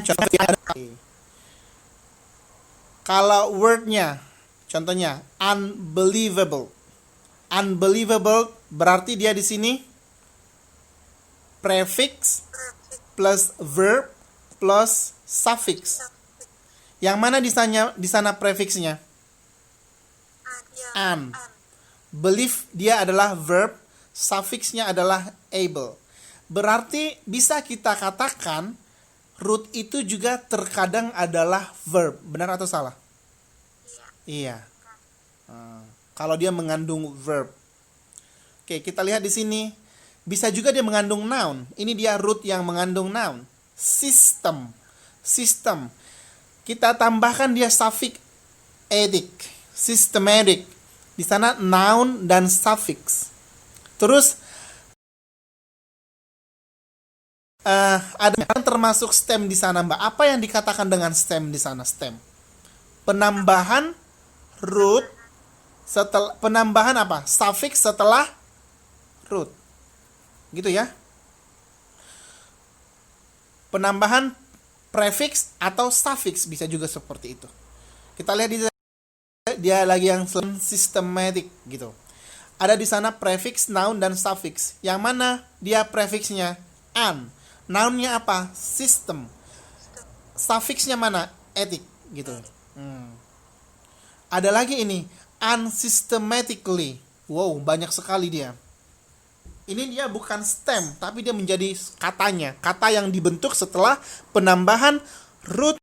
contohnya ada. Kalau wordnya, contohnya unbelievable. Unbelievable berarti dia di sini prefix plus verb plus suffix. Yang mana di sana prefixnya? An. Believe dia adalah verb, suffixnya adalah able. Berarti bisa kita katakan root itu juga terkadang adalah verb. Benar atau salah? Iya. Kalau dia mengandung verb. Oke, kita lihat di sini. Bisa juga dia mengandung noun. Ini dia root yang mengandung noun. System. System. Kita tambahkan dia suffix edic. Systematic. Di sana noun dan suffix. Terus ada yang termasuk stem di sana, Mbak. Apa yang dikatakan dengan stem di sana? Stem. Penambahan root setelah penambahan apa? Suffix setelah root. Gitu ya. Penambahan prefix atau suffix bisa juga seperti itu. Kita lihat di dia lagi yang systematic gitu. Ada di sana prefix, noun dan suffix. Yang mana dia prefixnya an. Nounnya apa? System. Suffixnya mana? Ethic gitu. Ada lagi ini unsystematically. Wow, banyak sekali dia. Ini dia bukan stem, tapi dia menjadi katanya. Kata yang dibentuk setelah penambahan root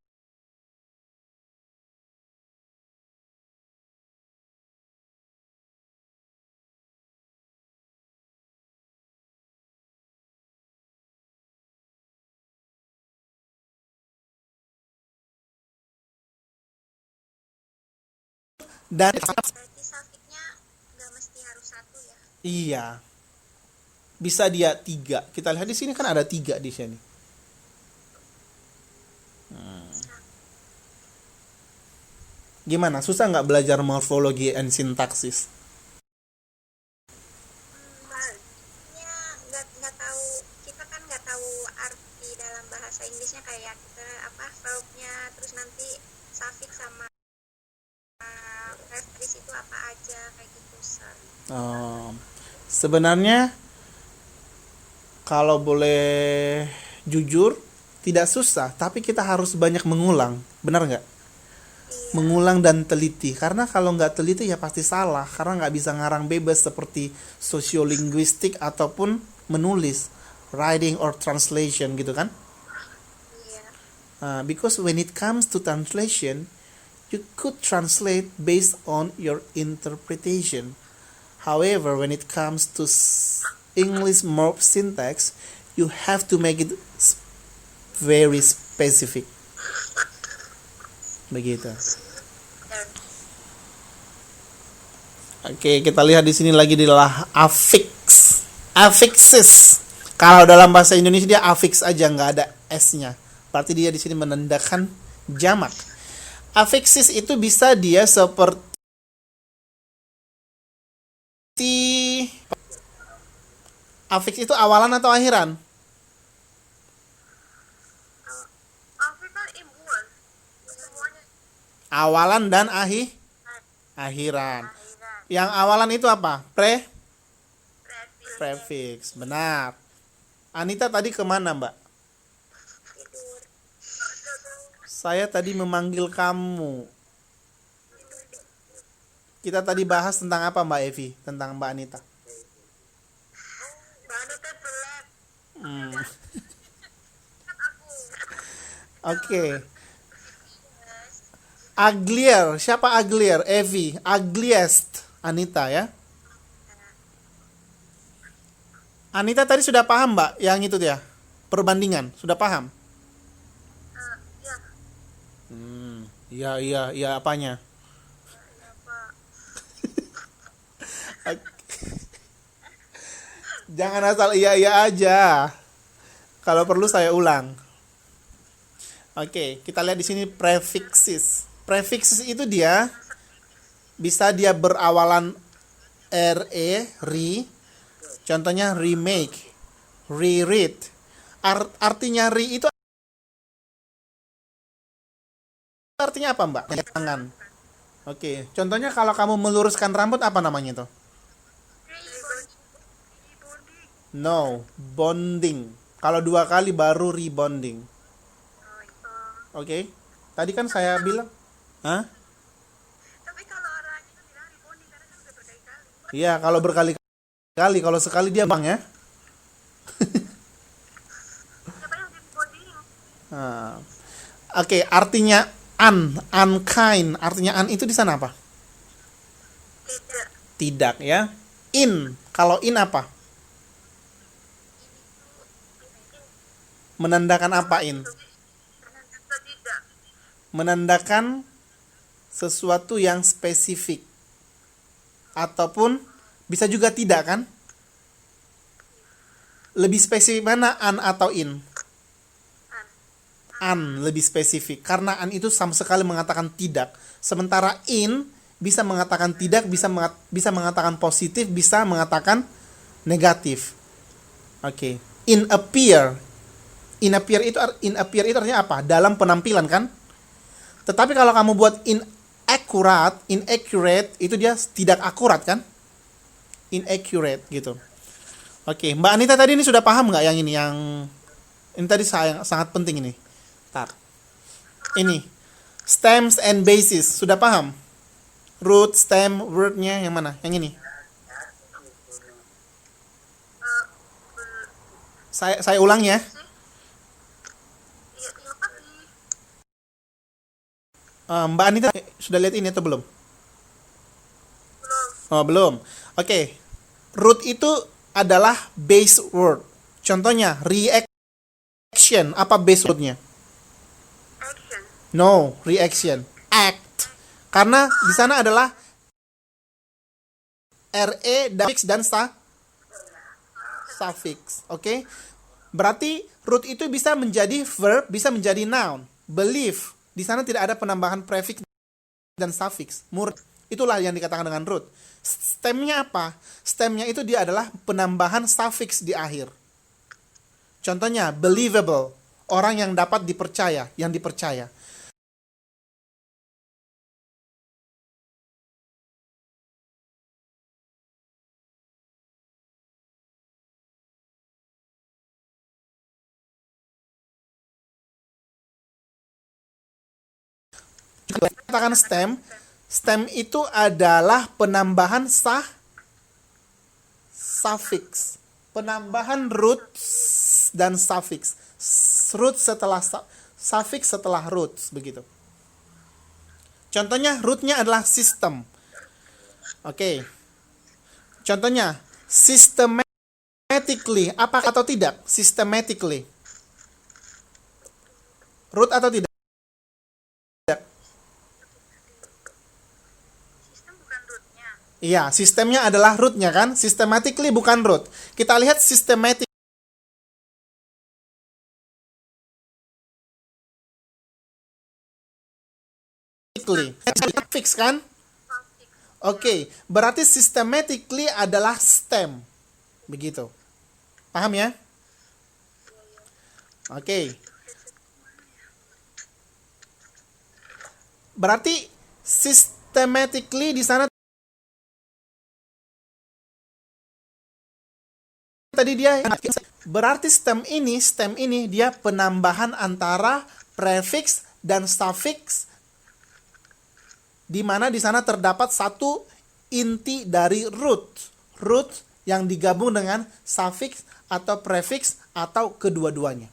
dan Berarti suffixnya nggak mesti harus satu ya? iya. Bisa dia 3. Kita lihat di sini kan ada 3 di sini. Gimana? Susah nggak belajar morfologi and sintaksis? Baliknya nggak tahu, kita kan nggak tahu arti dalam bahasa Inggrisnya, kayak kita apa verbnya, terus nanti suffix sama prefix itu apa aja kayak gitu, Sir. Sebenarnya kalau boleh jujur tidak susah, tapi kita harus banyak mengulang, benar nggak? Iya. Mengulang dan teliti, karena kalau nggak teliti ya pasti salah, karena nggak bisa ngarang bebas seperti sosiolinguistik ataupun menulis writing or translation gitu kan. Iya. Because when it comes to translation, you could translate based on your interpretation. However, when it comes to English morph syntax, you have to make it very specific. Begitu. Oke, kita lihat di sini lagi adalah affix. Affixes. Kalau dalam bahasa Indonesia dia affix aja, nggak ada s-nya. Berarti dia di sini menandakan jamak. Affixes itu bisa dia seperti affix itu awalan atau akhiran? Affix kan imbuhan, semuanya Awalan dan akhiran. akhiran. Yang awalan itu apa? Prefix. Prefix. Benar. Anita tadi kemana, Mbak? Tidur. Saya tadi memanggil kamu. Kita tadi bahas tentang apa, Mbak Evi? Tentang Mbak Anita. Baru teh pelep. Kan aku. Oke. Uglier. Siapa uglier? Evi. Ugliest. Anita ya. Anita tadi sudah paham, Mbak, yang itu ya. Perbandingan. Sudah paham? Ya, Iya, iya, iya apanya? ya Pak. Jangan asal iya-iya aja. Kalau perlu saya ulang. Oke, kita lihat di sini prefixes. Prefixes itu dia bisa dia berawalan re. Contohnya remake, reread. Artinya re itu artinya apa, Mbak? Tangan. Oke, contohnya kalau kamu meluruskan rambut apa namanya itu? Rebonding. No, bonding. Kalau 2 kali baru rebonding. Oke. Tadi kan saya bilang, hah? Tapi kalau orang itu bilang rebonding karena kan udah berkali-kali. Iya, kalau berkali-kali, kalau sekali dia bang ya. Siapa yang rebonding? Nah, oke, artinya unkind. Artinya itu di sana apa? Tidak. Tidak ya. In, kalau in apa? Menandakan apa in? Tidak. Menandakan sesuatu yang spesifik. Ataupun bisa juga tidak kan? Lebih spesifik mana an atau in? An lebih spesifik. Karena an itu sama sekali mengatakan tidak. Sementara in bisa mengatakan tidak, bisa mengatakan positif, bisa mengatakan negatif. Oke. In appear. In appear itu artinya apa? Dalam penampilan kan? Tetapi kalau kamu buat inaccurate itu dia tidak akurat kan? Inaccurate gitu. Oke, Mbak Anita tadi ini sudah paham nggak yang ini tadi sangat penting ini. Tar. Ini stems and bases sudah paham? Root, stem, wordnya yang mana? Yang ini. Saya ulang ya. Iya, terima kasih. Mbak Anita sudah lihat ini atau belum? Belum. Oh, belum. Oke. Root itu adalah base word. Contohnya reaction. Apa base wordnya? Action. No, reaction. Act. Karena di sana adalah re, dan suffix. Oke. Berarti root itu bisa menjadi verb, bisa menjadi noun. Believe. Di sana tidak ada penambahan prefix dan suffix. Itulah yang dikatakan dengan root. Stemnya apa? Stemnya itu dia adalah penambahan suffix di akhir. Contohnya, believable. Orang yang dapat dipercaya, yang dipercaya. Katakan stem. Stem itu adalah penambahan suffix. Penambahan root dan suffix. Root setelah suffix setelah roots begitu. Contohnya rootnya adalah system. Oke. Contohnya systematically, apa atau tidak? Systematically. Root atau tidak? Sistem bukan rootnya. Iya, sistemnya adalah rootnya kan? Systematically bukan root. Kita lihat systematically. Fix kan? Oke, berarti systematically adalah stem. Begitu. Paham ya? Oke. Berarti systematically di sana tadi dia berarti stem ini dia penambahan antara prefix dan suffix di mana di sana terdapat satu inti dari root yang digabung dengan suffix atau prefix atau kedua-duanya.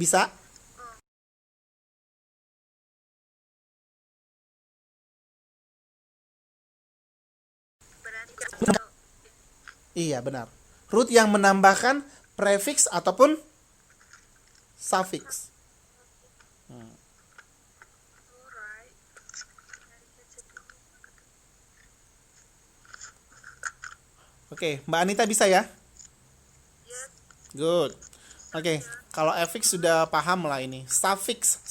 Bisa? Iya, benar. Root yang menambahkan prefix ataupun suffix. Alright. Oke, Mbak Anita bisa ya? Yes. Good. Oke, kalau affix sudah paham lah ini. Suffix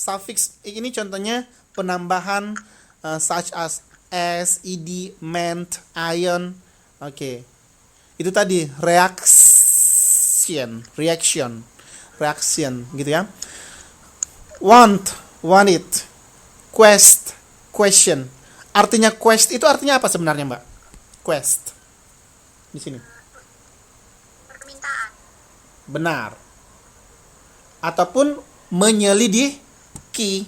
ini contohnya penambahan such as ed, meant, ion. Oke. Itu tadi reaction gitu ya. Want it. Question. Artinya quest itu artinya apa sebenarnya, Mbak? Quest. Di sini. Permintaan. Benar. Ataupun menyelidiki,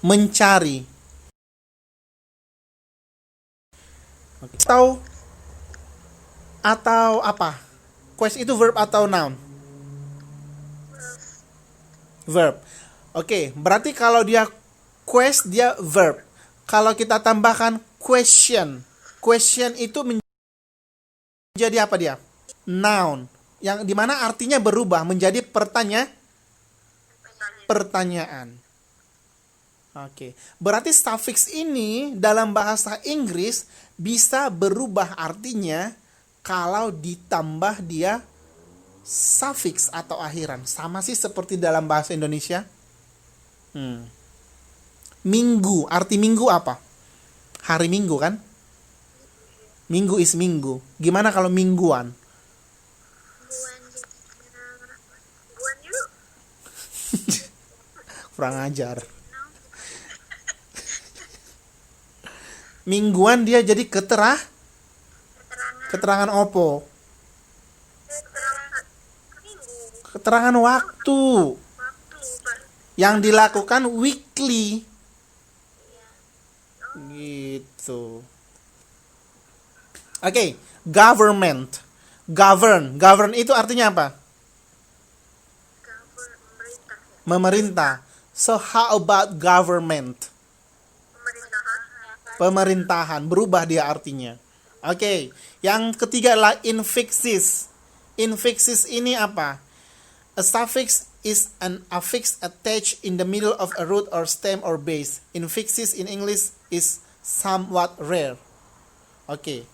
mencari. Atau apa? Quest itu verb atau noun? Verb. Oke, berarti kalau dia quest dia verb. Kalau kita tambahkan question itu menjadi apa dia? Noun. Yang dimana artinya berubah menjadi pertanyaan. Oke. Berarti suffix ini dalam bahasa Inggris bisa berubah artinya kalau ditambah dia suffix atau akhiran. Sama sih seperti dalam bahasa Indonesia. Minggu, arti minggu apa? Hari Minggu kan? Minggu is minggu. Gimana kalau mingguan? Buan yuk. Kurang ajar. Mingguan dia jadi keterangan opo? Keterangan minggu. Keterangan waktu Waktu. yang dilakukan weekly. Gitu. Oke, government. Govern itu artinya apa? Pemerintah. Memerintah. So how about government? Pemerintahan, berubah dia artinya. Oke, yang ketiga adalah infixes. Infixes ini apa? A suffix is an affix attached in the middle of a root or stem or base. Infixes in English is somewhat rare. Oke,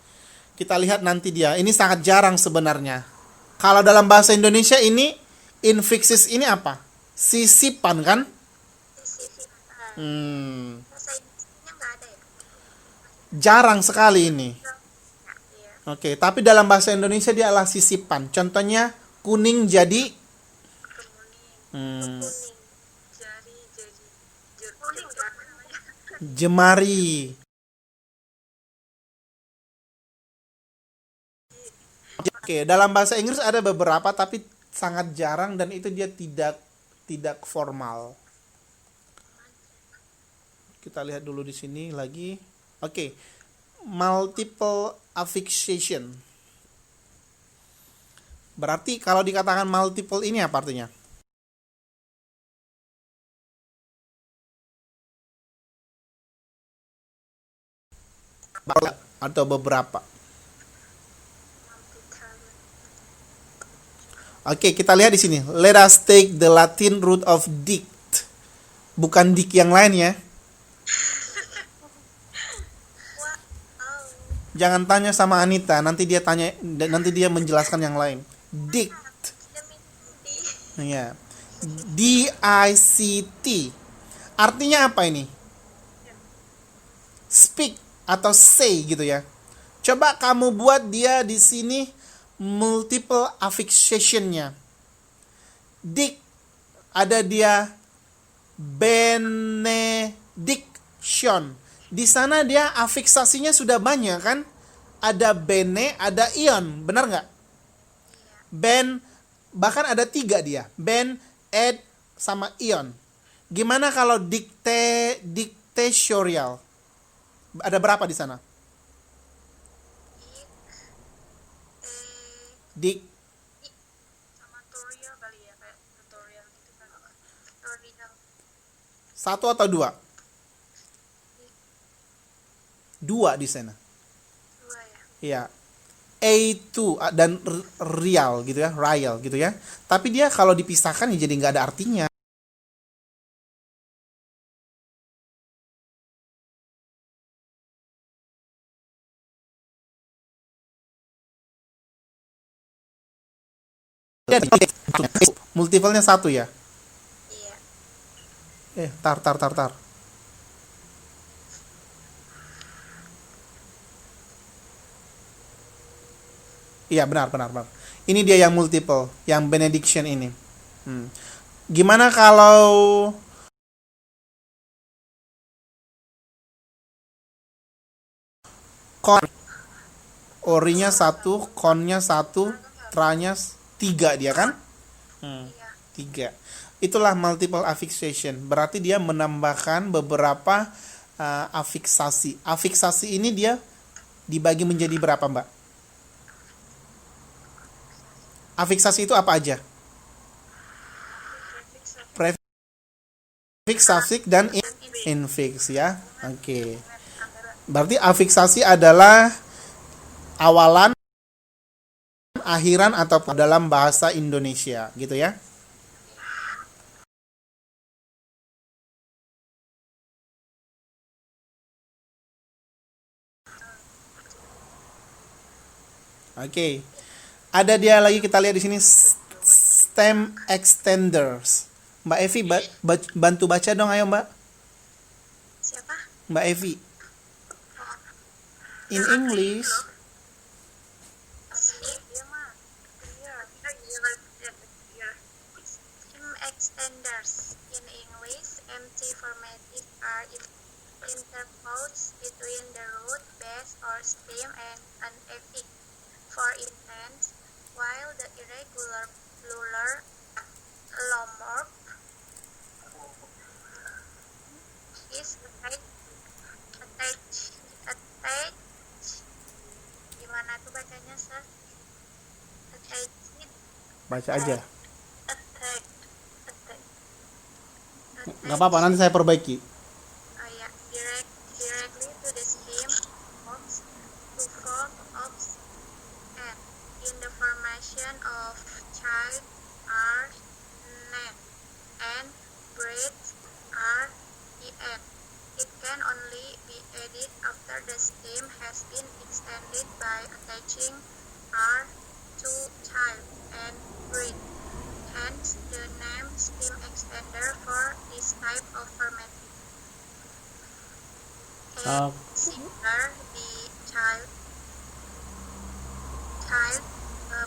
kita lihat nanti dia. Ini sangat jarang sebenarnya. Kalau dalam bahasa Indonesia ini, infixes ini apa? Sisipan kan? Bahasa Inggrisnya nggak ada ya? Jarang sekali ini. Iya. Oke, tapi dalam bahasa Indonesia dia adalah sisipan. Contohnya kuning jadi Kuning. Jari. Kuning apa namanya? jemari. Oke, dalam bahasa Inggris ada beberapa tapi sangat jarang dan itu dia tidak formal. Kita lihat dulu di sini lagi. Oke. Multiple affixation. Berarti kalau dikatakan multiple ini apa artinya? Atau beberapa. Oke, kita lihat di sini. Let us take the Latin root of dict. Bukan dik yang lain ya. Jangan tanya sama Anita, nanti dia menjelaskan yang lain. Dict. Ya. D-I-C-T. Artinya apa ini? Speak atau say gitu ya. Coba kamu buat dia di sini multiple affixation-nya. Dict ada dia benediction. Di sana dia afiksasinya sudah banyak kan? Ada bene, ada ion, benar nggak? Ben, bahkan ada 3 dia. Ben, ed, sama ion. Gimana kalau dictatorial? Ada berapa di sana? Dik, Sama tutorial kali ya, kayak tutorial gitu kan. Tutorial. 1 atau 2? 2 di sana. 2 ya. Iya. A2 dan real gitu ya, real gitu ya. Tapi dia kalau dipisahkan ya jadi nggak ada artinya. Multiple-nya satu ya. Iya. Tar. Iya benar. Ini dia yang multiple, yang benediction ini. Gimana kalau kon, orinya satu, konnya satu, tranya tiga dia kan? Iya. Tiga. Itulah multiple affixation. Berarti dia menambahkan beberapa afiksasi. Afiksasi ini dia dibagi menjadi berapa, Mbak? Afiksasi itu apa aja? Prefix, suffix, dan infix ya. Oke. Berarti afiksasi adalah awalan, akhiran atau dalam bahasa Indonesia, gitu ya. Oke. Ada dia lagi, kita lihat di sini stem extenders. Mbak Evi bantu baca dong, ayo Mbak. Siapa? Mbak Evi. In English, Stem extenders. In English, empty formatives are intervals between the root, base, or stem and an affix. For instance, while the irregular plural allomorph is attached. Gimana tuh bacanya, Sir? Attached. baca aja. Attached. Nggak apa-apa, nanti saya perbaiki. Oh ya, directly to the stem of to form of and in the formation of child are net and breeds are en. It can only be added after the stem has been extended by attaching r to child and breed. Hence, the name stem extender for this type of formatting. A singular, the child,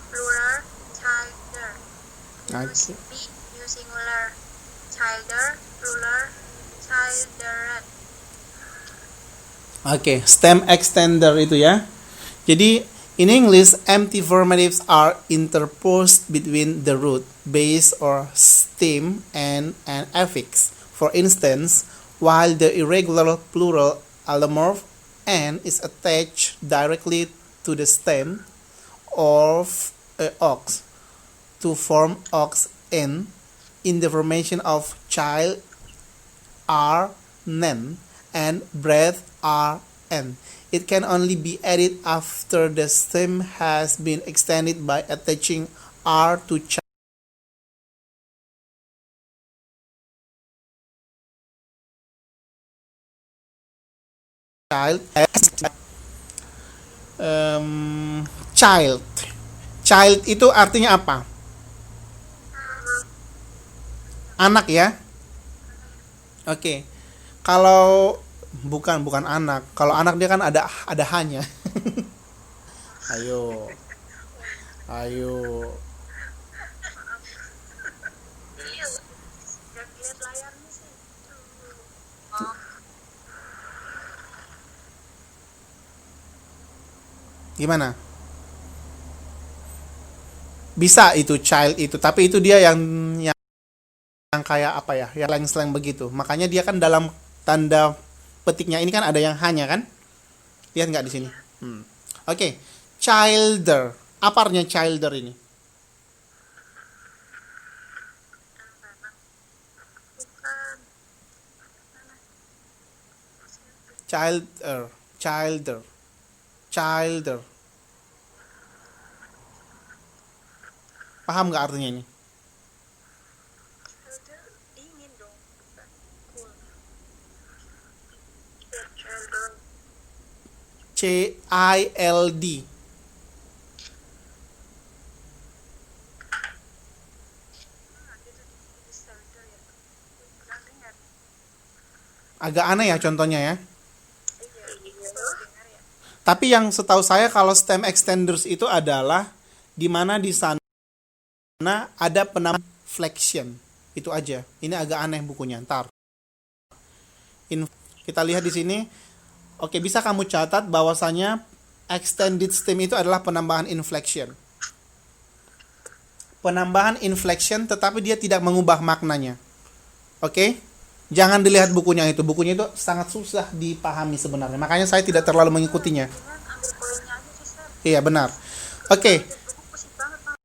plural, childer. Okay. B, new singular, childer, plural, children. Oke, stem extender itu ya. Jadi, in English, empty formatives are interposed between the root, base, or stem and an affix. For instance, while the irregular plural allomorph n is attached directly to the stem of ox to form ox n in the formation of child r nen and breath r n. It can only be added after the stem has been extended by attaching r to child. Child. Child itu artinya apa? Anak ya. Oke. Kalau bukan anak. Kalau anak dia kan ada hanya. Ayo. Lihat layarnya sih. Gimana? Bisa itu child itu, tapi itu dia yang kayak apa ya? Yang slang begitu. Makanya dia kan dalam tanda petiknya ini kan ada yang hanya kan? Lihat nggak di sini? Oke. Childer. Apa artinya childer ini? Bukan. Childer. Paham nggak artinya ini? Childer dingin dong, bukan cool. Childer. CILD. Itu di childer ya. Pernah dengar? Agak aneh ya contohnya ya. Iya, dengar ya. Tapi yang setahu saya kalau stem extenders itu adalah di mana di sana ada penambah flexion. Itu aja. Ini agak aneh bukunya. Ntar. Kita lihat di sini. Oke, bisa kamu catat bahwasanya extended stem itu adalah penambahan inflection. Penambahan inflection tetapi dia tidak mengubah maknanya. Oke? Jangan dilihat bukunya itu. Bukunya itu sangat susah dipahami sebenarnya. Makanya saya tidak terlalu mengikutinya. Cuman ambil poinnya aja sih, Sir. Iya, benar. Oke. Buku pusing banget malah.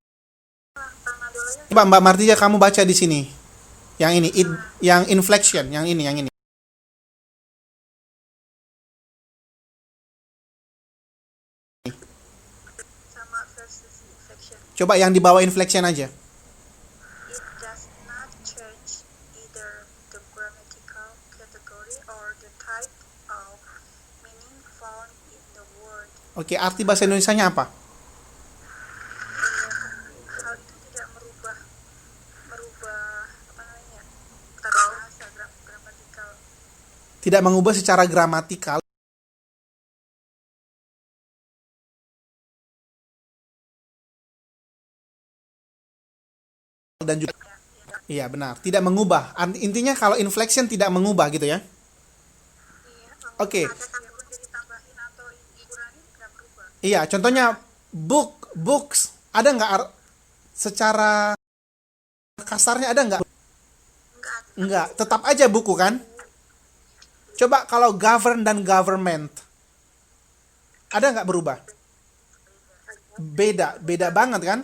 Panadolnya Coba Mbak Martia kamu baca di sini. Yang ini, yang inflection, yang ini. sama versus infection. Coba yang di bawah inflection aja. It does not change either the grammatical category or the type of meaning found in the word. Oke, arti bahasa Indonesianya apa? Hal itu tidak merubah apa namanya? Tata bahasa gramatikal. Tidak mengubah secara gramatikal. Dan juga iya benar, tidak mengubah. Intinya kalau inflection tidak mengubah gitu ya. Iya. Oke. Ada kata ditambahin atau dikurangin tidak berubah. Iya, contohnya books ada nggak secara kasarnya ada nggak? Nggak, tetap aja buku kan? Coba kalau govern dan government ada nggak berubah? Beda banget kan?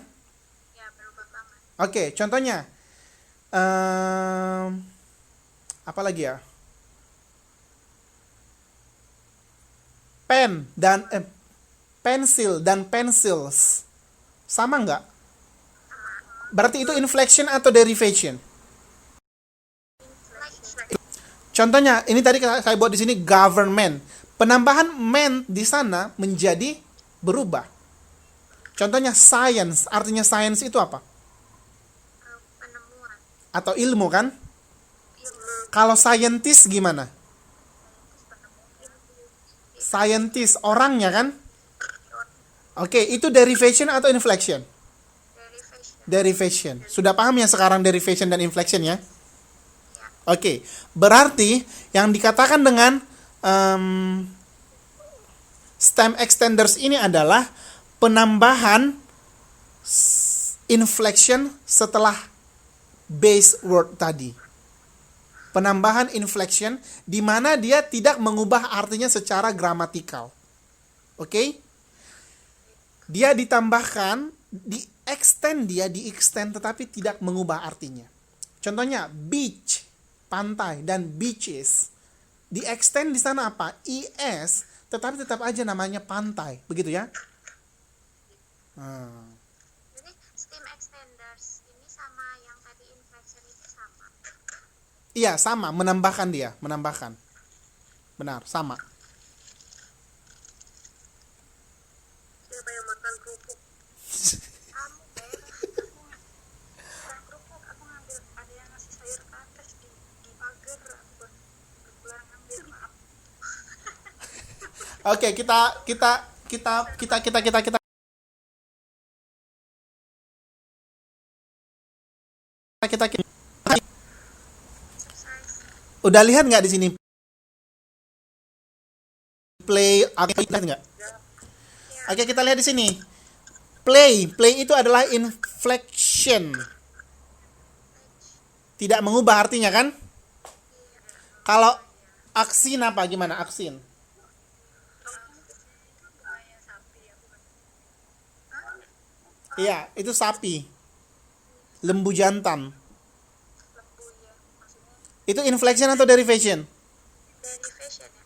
Ya, berubah banget. Oke, contohnya apa lagi ya? Pensil dan pencils sama nggak? Berarti itu inflection atau derivation? Contohnya, ini tadi saya buat di sini government. Penambahan men di sana menjadi berubah. Contohnya science, artinya science itu apa? Penemuan. Atau ilmu kan? Ilmu. Kalau scientist gimana? Scientist orangnya kan? Oke, itu derivation atau inflection? Derivation. Sudah paham ya sekarang derivation dan inflection ya? Oke, berarti yang dikatakan dengan stem extenders ini adalah penambahan inflection setelah base word tadi. Penambahan inflection di mana dia tidak mengubah artinya secara gramatikal. Oke? Dia ditambahkan, di-extend tetapi tidak mengubah artinya. Contohnya beach, pantai, dan beaches. Di-extend di sana apa? es, tetapi tetap aja namanya pantai. Begitu ya? Jadi stem extenders ini sama yang tadi inflection itu sama. Iya, sama. Menambahkan dia. Menambahkan. Benar, sama. Siapa yang makan kerupuk? Kamu, makan kerupuk. Aku ngambil, ada yang ngasih sayur kates di pagar. Aku pulang ngambil, maaf. Oke, kita udah lihat nggak di sini play? Lihat nggak? Oke, kita lihat di sini. Play itu adalah inflection. Tidak mengubah artinya kan? Kalau aksin apa? Gimana aksin? Iya, itu sapi. Lembu jantan. Lembu ya, maksudnya Itu inflection atau derivation? derivation ya.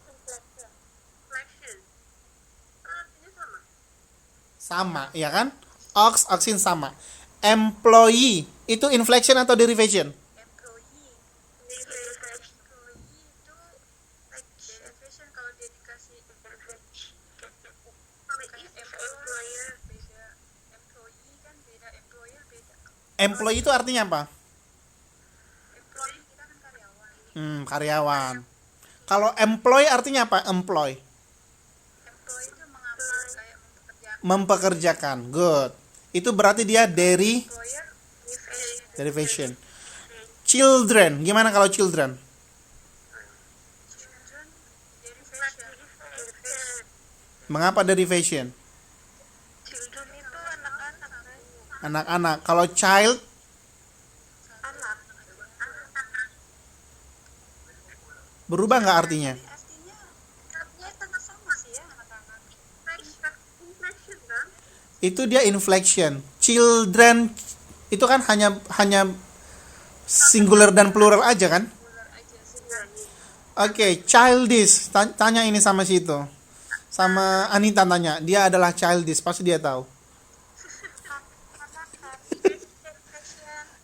Inflection. Kan artinya sama. Sama, ya kan? Oxin sama. Employee itu inflection atau derivation? Employee. Employee itu like derivation kalau dia dikasih kayak employer beda. Employee kan beda, employer beda. Employee itu artinya apa? Employee kita kan karyawan. Karyawan. Kalau employ artinya apa? Employ. Employee itu mengambil kayak Mempekerjakan. Good. Itu berarti dia employer derivation. Children. Gimana kalau children? children derivation. Mengapa derivation? Children itu anak-anak kan? Anak-anak. Kalau child Anak. berubah nggak artinya? Artinya tetap sama sih ya anak-anak. Inflection kan? Itu dia inflection. Children itu kan hanya singular dan plural aja kan? Bulan aja sih. Oke, childish. Tanya ini sama situ. Sama Anita tanya. Dia adalah childish. Pasti dia tahu.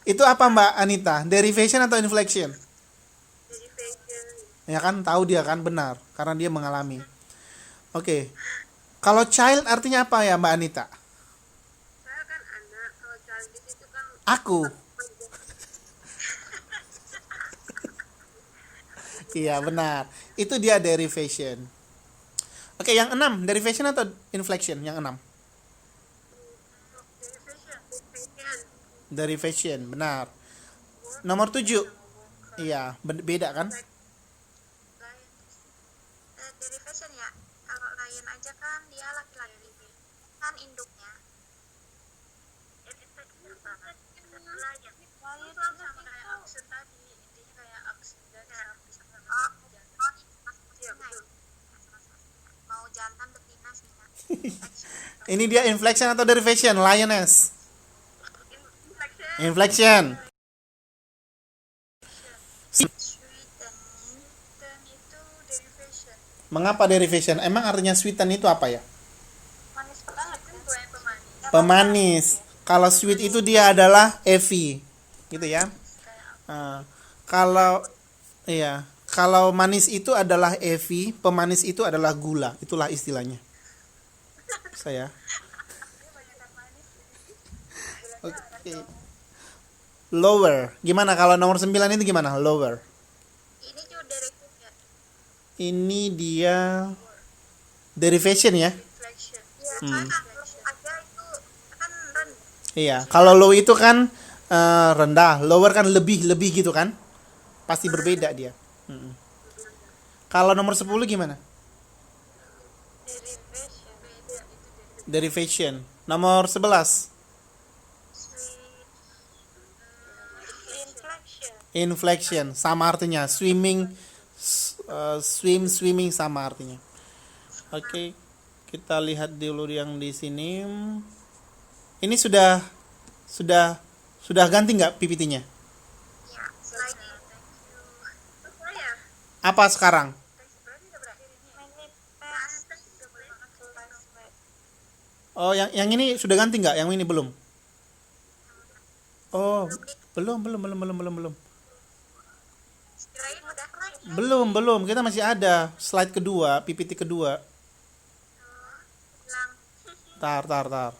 Itu apa Mbak Anita? Derivation atau inflection? Derivation. Ya kan, tahu dia kan, benar. Karena dia mengalami. Oke. Kalau child artinya apa ya Mbak Anita? Saya kan anak, kalau childish itu kan Aku. Iya, benar. Itu dia derivation. Oke, yang 6. Derivation atau inflection? Yang 6. Derivation, benar. Nomor 7. Iya, beda kan? derivation ya. Kalau lion aja kan dia laki-laki. Kan induknya. Lion itu sama kayak oxen tadi. Intinya kayak oxen dan sapi sama mau jantan betina sih Kak. Ini dia inflection atau derivation? Lioness. Inflection. Sweeten itu derivation. Mengapa derivation? Emang artinya sweeten itu apa ya? Manis banget kan gue yang pemanis. Pemanis. Kalau sweet itu dia adalah Evi. Gitu ya. Kalau iya, kalau manis itu adalah Evi, pemanis itu adalah gula. Itulah istilahnya. Saya. Oke. Lower. Gimana kalau nomor 9 itu gimana? Lower. Ini juga derivation. Ini dia derivation ya. Inflection. Iya, ada itu kan rendah. Iya, kalau low itu kan rendah, lower kan lebih gitu kan? Pasti berbeda dia. Kalau nomor 10 gimana? Derivation beda itu Derivation. Nomor 11. inflection. Inflection sama artinya. Swimming sama artinya. Oke, kita lihat dulu yang di sini. Ini sudah ganti nggak PPT-nya? Ya, slide thank you. Saya Apa sekarang? berarti udah berakhir ini. Manifest udah boleh makan slide. Oh, yang ini sudah ganti nggak? Yang ini belum? Oh, belum. Kirain udah Belum. Kita masih ada slide kedua, PPT kedua. hilang. Tar. Gua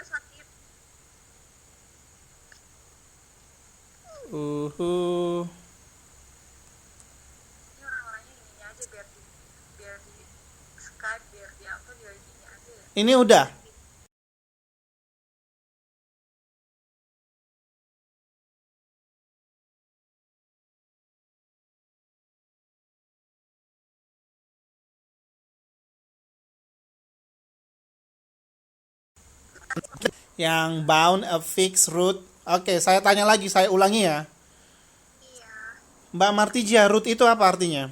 sakit. Ini orang-orangnya ini aja biar di Skype biar di apa dia ini aja ya. Ini udah. Yang bound a fixed root. Oke, saya tanya lagi, saya ulangi ya. Iya. Mbak Martija, root itu apa artinya?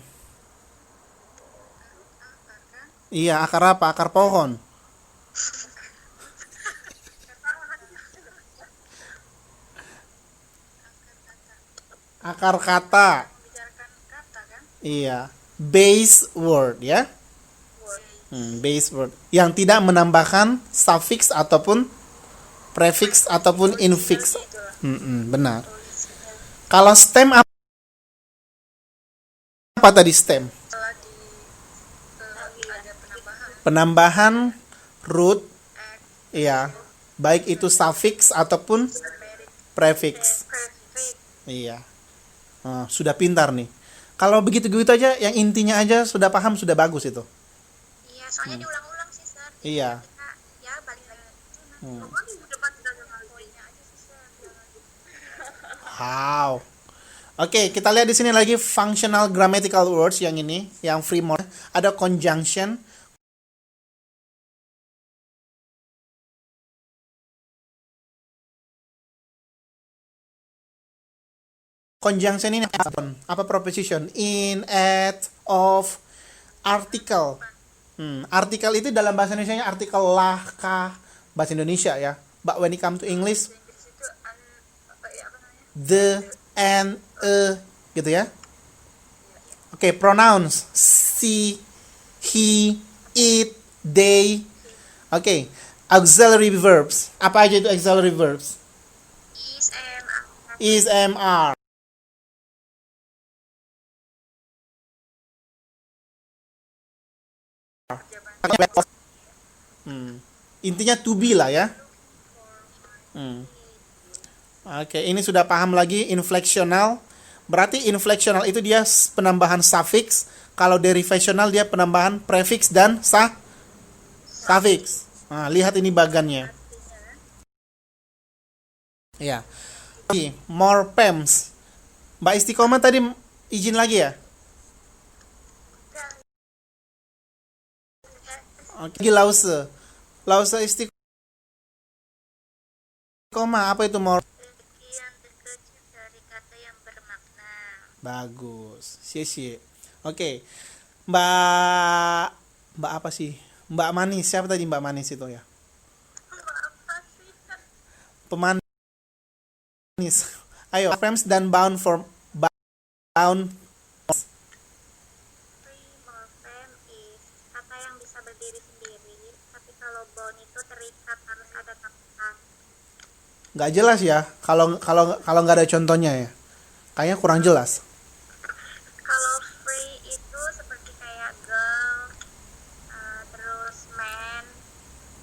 Akar kan? Iya, akar apa? Akar pohon. Akar kata. Membicarakan kata kan? Iya. Base word ya. Word. Base word yang tidak menambahkan suffix ataupun prefix ataupun infix. Benar. Kalau stem apa tadi stem? Setelah ada penambahan Penambahan root, X, iya. Baik itu suffix ataupun prefix. prefix. Iya. Sudah pintar nih. Kalau begitu-begitu aja, yang intinya aja sudah paham, sudah bagus itu. Iya, soalnya diulang-ulang sih, Sir. Iya. Kita ya balik lagi. Hmm. Pokoknya minggu depan kita jangan poinnya aja sih, Sir. Wow. Oke, kita lihat di sini lagi functional grammatical words yang ini, yang free morphem. Ada conjunction. Conjunction ini apa preposition? In, at, of, article. Artikel itu dalam bahasa Indonesia artikel lah, kah, bahasa Indonesia ya. But when it come to English, Inggris itu apa namanya? the, and, gitu ya. Oke, pronouns. She, he, it, they. Oke, auxiliary verbs. Apa aja itu auxiliary verbs? Is, am, Is, am, are. Intinya to be lah ya. Oke, ini sudah paham lagi inflectional. Berarti inflectional itu dia penambahan suffix. Kalau derivational dia penambahan prefix dan suffix. Nah, lihat ini bagannya. Ya. Morphemes. Mbak Istiqomah tadi izin lagi ya? Oke, lause. Lause Istiqomah, apa itu yang terkecil dari kata yang bermakna. Bagus. Cie. Oke. Mbak apa sih? Mbak Manis. Siapa tadi Mbak Manis itu ya? Apa sih? Pemanis. Ayo, frames dan bound Free morphem is kata yang bisa berdiri sendiri, tapi kalau bound itu terikat harus ada tambahan. nggak jelas ya. Kalau nggak ada contohnya ya. Kayaknya kurang jelas. Kalau free itu seperti kayak girl, terus man,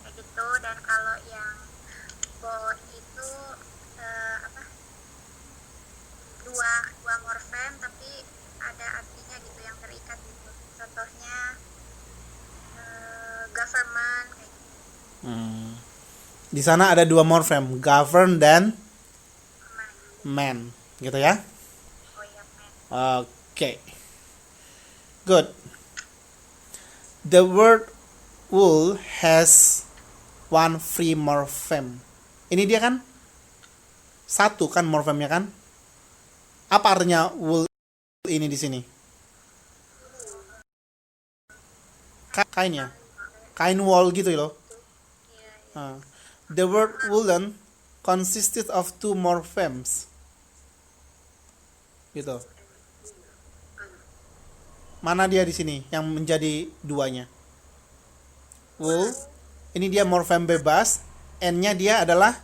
kayak gitu. Dan kalau yang bound itu apa? Dua morfem tapi ada artinya gitu yang terikat gitu. Contohnya government kayak gitu. Di sana ada dua morfem, govern dan Man. man, gitu ya. Oh iya, man. Oke. Good. The word wool has one free morphem. Ini dia kan? Satu kan morfemnya kan? Apa artinya wool ini di sini? Kainnya. Kain wool gitu loh. The word woolen consisted of two morphemes. Gitu. Mana dia di sini yang menjadi duanya? Wool. Ini dia morfem bebas. N-nya dia adalah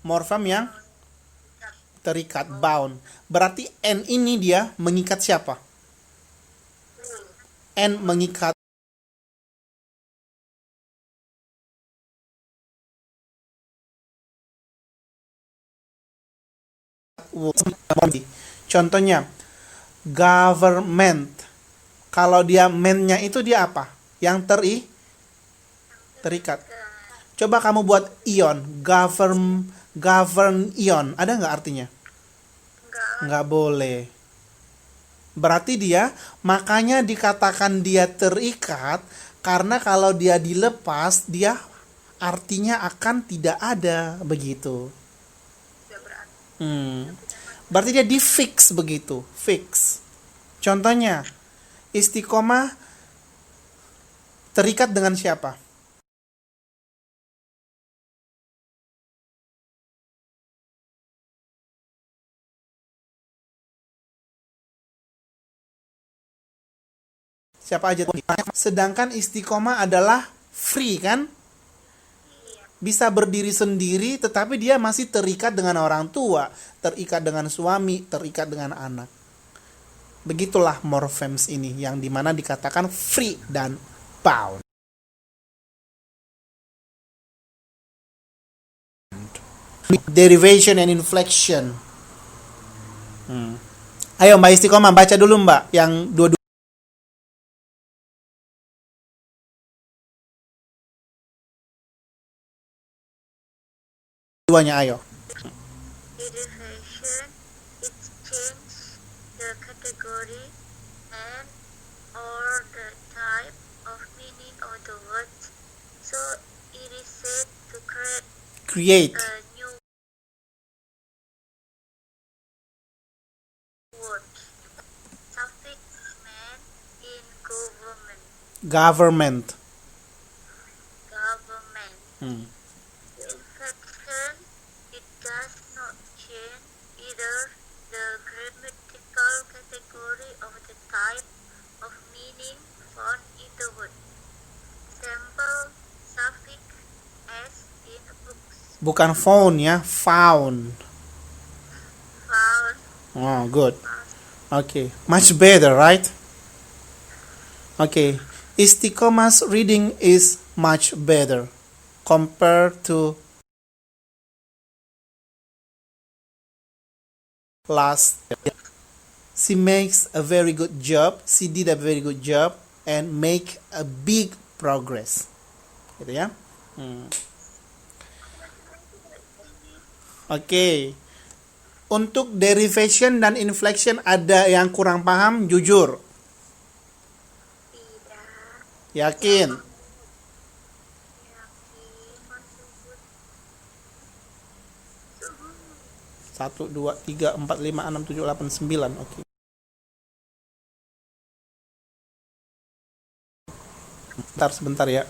morfem yang terikat, bound. Berarti N ini dia mengikat siapa? N mengikat wool. Contohnya government. Kalau dia man-nya itu dia apa? Yang terikat. Coba kamu buat ion, govern ion. Ada nggak artinya? Nggak boleh. Berarti dia, makanya dikatakan dia terikat, karena kalau dia dilepas, dia artinya akan tidak ada, begitu. Berarti dia di fix begitu, fix. Contohnya, istiqomah terikat dengan siapa? Siapa aja? Sedangkan istiqomah adalah free kan? Bisa berdiri sendiri, tetapi dia masih terikat dengan orang tua, terikat dengan suami, terikat dengan anak. Begitulah morphemes ini, yang dimana dikatakan free dan bound. Derivation and inflection. Ayo Mbak Istiqomah, baca dulu Mbak, yang dua-duanya ayo. Derivation, it changes the category and or the type of meaning of the word. So it is said to create Create. a new word. Suffix man in government. Government. Government. Inflection, it does not change either the grammatical category of the type of meaning found in the word. Example, suffix s in books. Bukan found ya, found. Found. Oh, good. Okay, much better, right? Okay, Istiqomah's reading is much better compared to last. She makes a very good job. She did a very good job and make a big progress. Gitu ya. Oke. Untuk derivation dan inflection ada yang kurang paham, jujur. Tidak. Yakin? Yakin. 1, 2, 3, 4, 5, 6, 7, 8, 9. Oke. Sebentar ya.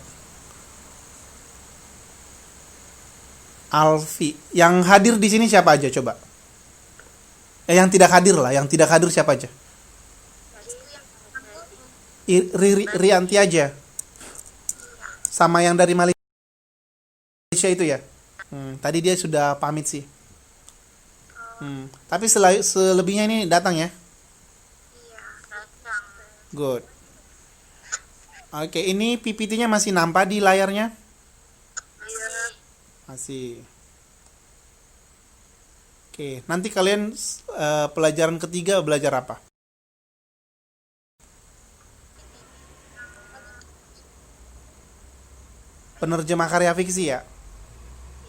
Alfi. Yang hadir di sini siapa aja coba? Yang tidak hadir lah. Yang tidak hadir siapa aja? Rianti aja. Sama yang dari Malaysia itu ya. Tadi dia sudah pamit sih. Tapi selebihnya ini datang ya. Iya, datang. Good. Oke, ini PPT-nya masih nampak di layarnya? Iya. Masih. Oke, nanti kalian pelajaran ketiga belajar apa? Penerjemah karya fiksi ya?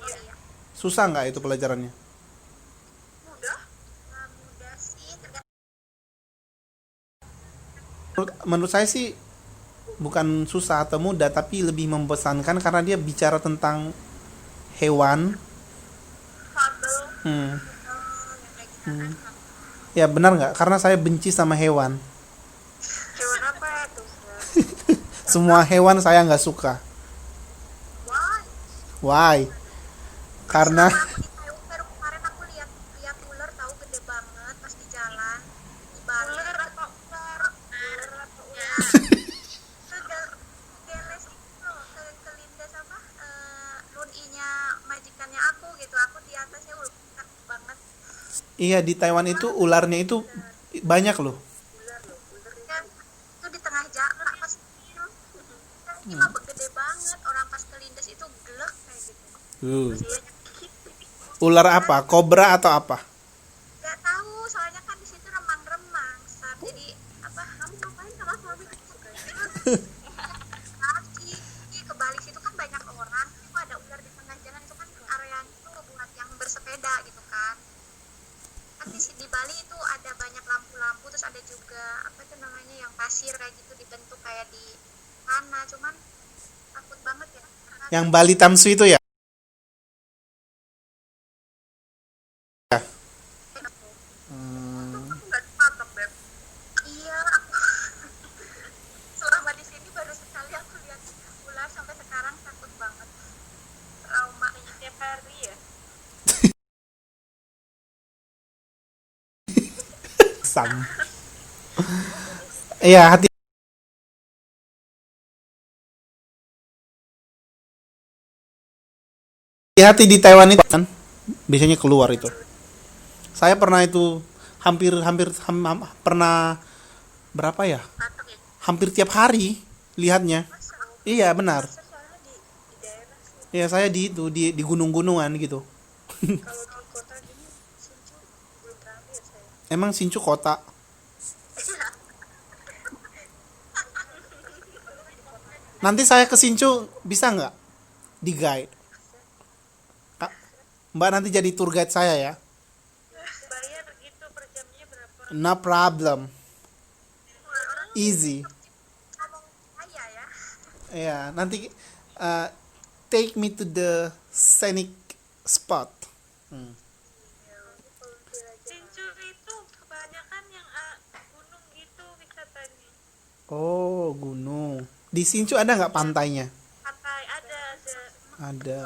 Iya. Susah nggak itu pelajarannya? Mudah? Mudah sih. Menurut saya sih bukan susah atau mudah, tapi lebih membosankan karena dia bicara tentang hewan. Fabel. Ya benar nggak? Karena saya benci sama hewan. Hewan apa itu? Semua hewan saya nggak suka. Why? Why? Karena Aku di Peru kemarin aku lihat ular tahu gede banget pas di jalan di Bali. Ular atau ular? Ya. Sudah geles itu loh, kelindes apa? Lun-nya majikannya aku gitu. Aku di atasnya takut banget. iya, di Taiwan itu ularnya itu banyak loh. Kan itu di tengah jalan pas ini mah gede banget, orang pas kelindes itu gelek kayak gitu. Dia Ular apa? Kobra atau apa? nggak tahu, soalnya kan di situ remang-remang. Jadi apa? Kamu ngapain sama suami? Ke Bali situ kan banyak orang, itu ada ular di tengah jalan, itu kan area itu buat yang bersepeda gitu kan. Kan di Bali itu ada banyak lampu-lampu, terus ada juga apa itu namanya yang pasir kayak gitu dibentuk kayak di mana, cuman takut banget ya. Yang Bali Tamsu itu ya? Aku nggak dipatok, Beb. Iya, aku selama di sini baru sekali aku lihat ular, sampai sekarang takut banget. Trauma tiap hari ya. Sam. Iya, hati hati di Taiwan itu kan biasanya keluar itu. Saya pernah itu pernah berapa ya? Patok ya. Hampir tiap hari lihatnya. Masa? Iya, benar. Masa soalnya di daerah sih. Iya, saya di itu di gunung-gunungan gitu. Kalau di kota gini, Sinju belum pernah lihat saya. Emang Sinchu kota. Nanti saya ke Sinchu bisa nggak di guide? Kak, Mbak nanti jadi tour guide saya ya. Bayar gitu per jamnya berapa? No problem. Orang Easy. ngomong kaya ya. Ya, nanti take me to the scenic spot. Sinju itu kebanyakan yang gunung gitu wisatanya. Oh, gunung. Di Sinchu ada nggak pantainya? Pantai ada. Ada.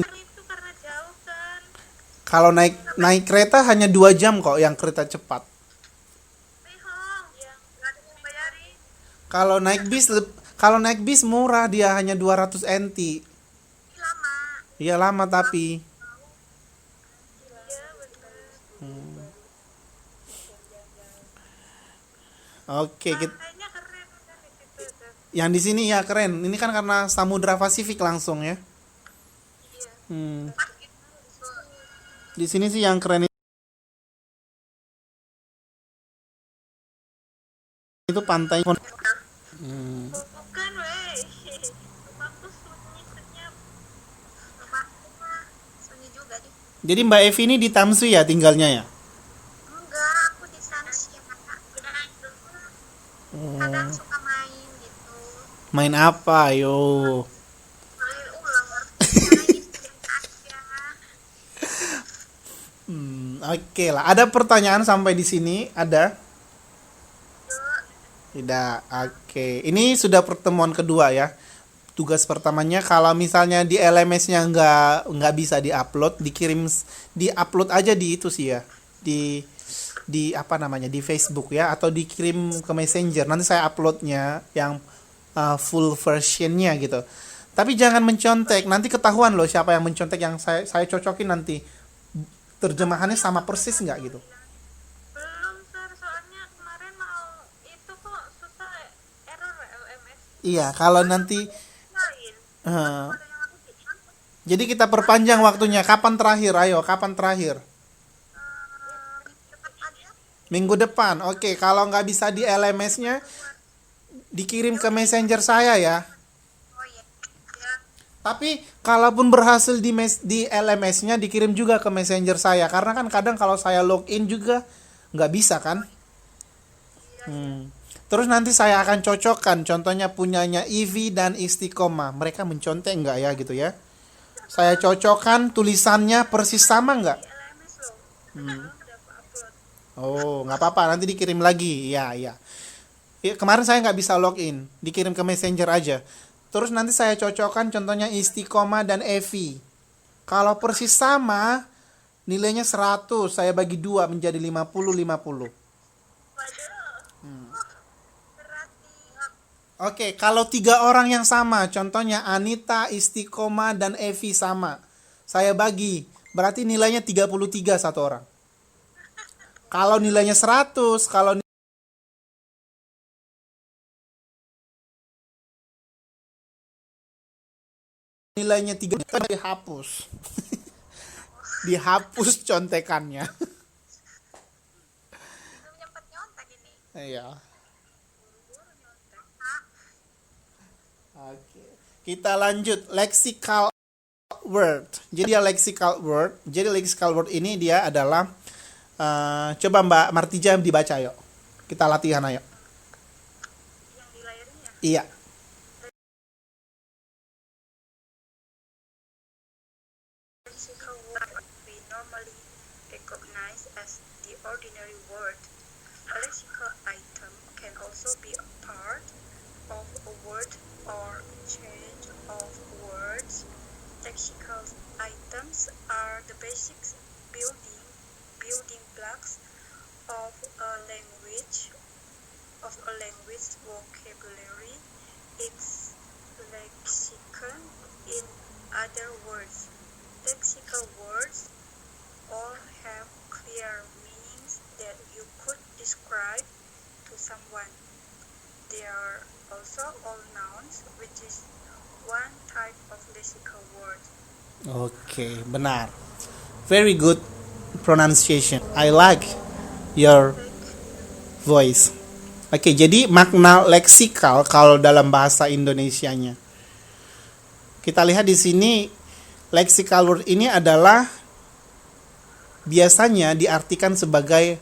Itu karena jauh kan. Kalau naik kereta hanya 2 jam kok yang kereta cepat. Mehong yang nggak ada yang bayarin. Kalau naik bis murah, dia hanya 200 NT. Ini lama. Iya, lama tapi. Iya bener. Oke, Pantainya keren kan di situ tuh. yang di sini ya keren. Ini kan karena Samudra Pasifik langsung ya. Iya. Hmm. Pas gitu. Di sini sih yang keren itu pantai. Bukan weh. Bagus sunyi senyap. Rumahnya sunyi juga nih. Jadi Mbak Evi ini di Tamsu ya tinggalnya ya? Enggak, aku di sana sih kadang suka main gitu. Main apa? Ayo. Main ulang karena istirahat aja. Oke lah. Ada pertanyaan sampai di sini? Ada? Yuk, Tidak. Oke. Ini sudah pertemuan kedua ya. Tugas pertamanya kalau misalnya di LMS-nya nggak bisa diupload, diupload aja di itu sih ya. Di apa namanya? Di Facebook ya atau dikirim ke Messenger. Nanti saya uploadnya yang full versionnya gitu. Tapi jangan mencontek. Nanti ketahuan loh siapa yang mencontek, yang saya cocokin nanti. Terjemahannya sama persis nggak gitu. belum sir, soalnya kemarin mau itu kok susah error LMS Iya, kalau nanti lain. eh, Ada yang aku bilang, jadi kita perpanjang waktunya. Kapan terakhir? Ayo, kapan terakhir? cepat aja. Minggu depan. Oke, kalau nggak bisa di LMS-nya, dikirim ke Messenger saya ya. Oh iya. Ya, Tapi kalaupun berhasil di LMS-nya, dikirim juga ke Messenger saya. Karena kan kadang kalau saya login juga nggak bisa kan. Terus nanti saya akan cocokkan. Contohnya punyanya Ivy dan Istiqomah. Mereka mencontek nggak ya gitu ya. Saya cocokkan tulisannya persis sama nggak? di LMS loh. Belum udah aku upload. Oh, nggak apa-apa. Nanti dikirim lagi. Iya, iya. Ya, kemarin saya nggak bisa login. Dikirim ke Messenger aja. Terus nanti saya cocokkan contohnya Istiqomah dan Evi. Kalau persis sama, nilainya 100. Saya bagi 2 menjadi 50-50. Waduh. Berarti Oke, kalau 3 orang yang sama, contohnya Anita, Istiqomah, dan Evi sama. Saya bagi, berarti nilainya 33 satu orang. Kalau nilainya 100, kalau nilainya 3 dihapus. Dihapus contekannya. belum nyempet nyontek ini. Iya. Buru-buru nyontek. Oke. Kita lanjut lexical word. Jadi ya lexical word. Jadi lexical word ini dia adalah coba Mbak Martija dibaca yuk. Kita latihan ayo. Yang di layarnya. Iya. Lexical word we normally recognize as the ordinary word. A lexical item can also be a part of a word or change of words. Lexical items are the basic building blocks of a language vocabulary, its lexicon. In other words, lexical words all have clear meanings that you could describe to someone. They are also all nouns, which is one type of lexical word. Oke, benar. Very good pronunciation. I like your voice. Oke, jadi makna leksikal kalau dalam bahasa Indonesianya. Kita lihat di sini lexical word ini adalah biasanya diartikan sebagai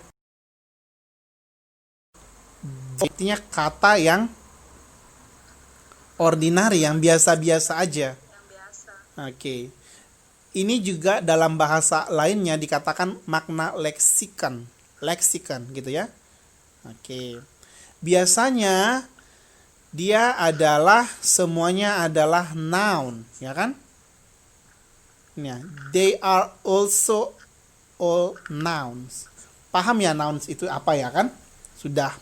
artinya kata yang ordinary, yang biasa-biasa aja. Yang biasa. Oke. Ini juga dalam bahasa lainnya dikatakan makna leksikon. Leksikon gitu ya. Oke. Biasanya dia adalah semuanya adalah noun, ya kan? Ya, they are also all nouns. Paham ya nouns itu apa ya kan? Sudah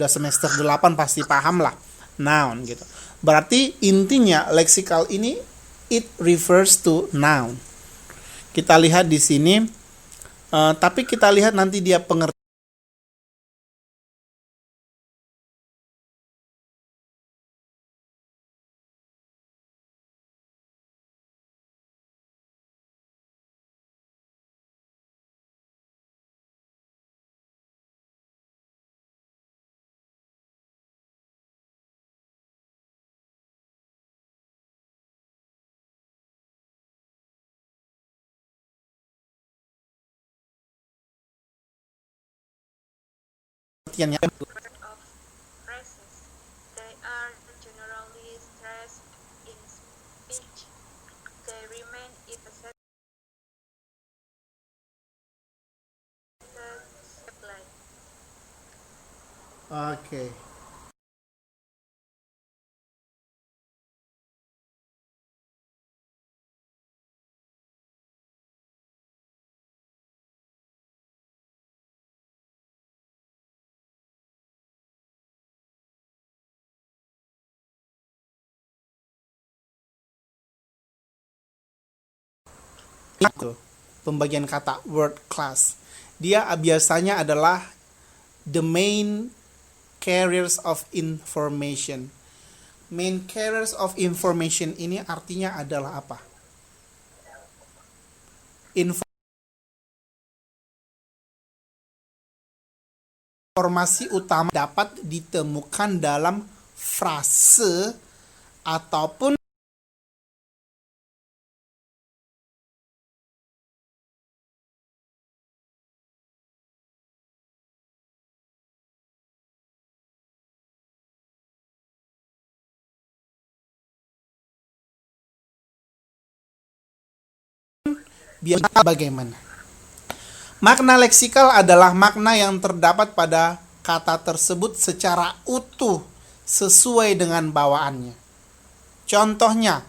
semester 8 pasti paham lah. Noun gitu. Berarti intinya leksikal ini it refers to noun. Kita lihat di sini, tapi kita lihat nanti dia pengertian. Of phrases. They are generally stressed in speech. They remain in a sentence line. Oke. Itu pembagian kata word class. Dia biasanya adalah the main carriers of information. Main carriers of information ini artinya adalah apa? Informasi utama dapat ditemukan dalam frase ataupun biasa bagaimana. Makna leksikal adalah makna yang terdapat pada kata tersebut secara utuh sesuai dengan bawaannya. Contohnya,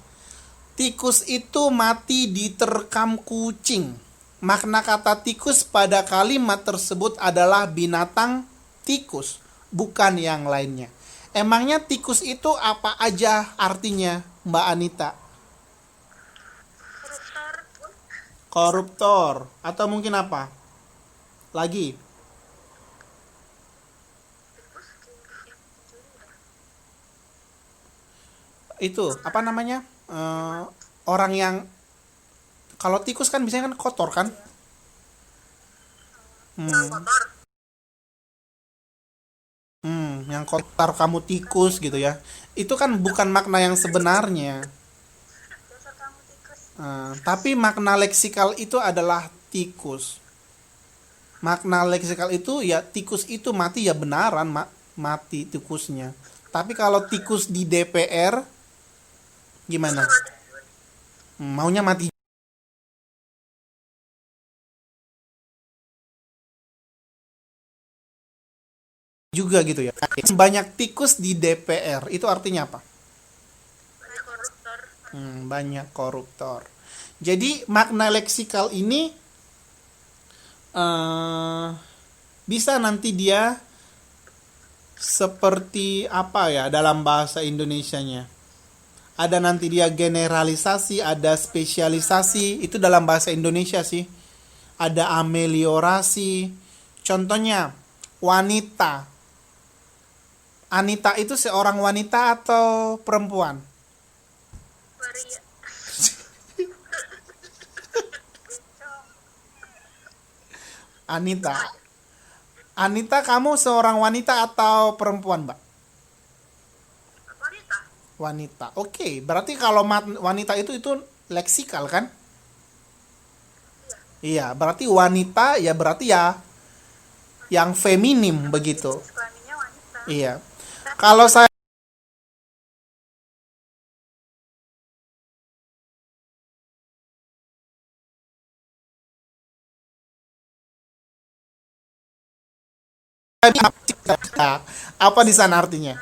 tikus itu mati diterkam kucing. Makna kata tikus pada kalimat tersebut adalah binatang tikus, bukan yang lainnya. Emangnya tikus itu apa aja artinya, Mbak Anita? Koruptor. Atau mungkin apa? Lagi. Itu, apa namanya? Orang yang, kalau tikus kan biasanya kan kotor kan? Yang kotor kamu tikus gitu ya. Itu kan bukan makna yang sebenarnya. Dasar kamu tikus. Tapi makna leksikal itu adalah tikus. Makna leksikal itu ya tikus itu mati ya benaran mati tikusnya. Tapi kalau tikus di DPR gimana? Maunya mati juga gitu ya. Banyak tikus di DPR itu artinya apa? Banyak koruptor. Banyak koruptor. Jadi makna leksikal ini Bisa nanti dia seperti apa ya dalam bahasa Indonesianya. Ada nanti dia generalisasi, ada spesialisasi, itu dalam bahasa Indonesia sih. Ada ameliorasi. Contohnya, wanita. Anita itu seorang wanita atau perempuan? Waria. Anita. Anita, kamu seorang wanita atau perempuan, Mbak? Wanita. Wanita. Oke, berarti kalau wanita itu leksikal kan? Iya, berarti wanita ya berarti ya yang feminim begitu. Kelaminnya wanita. Iya. Kalau saya apa di sana artinya?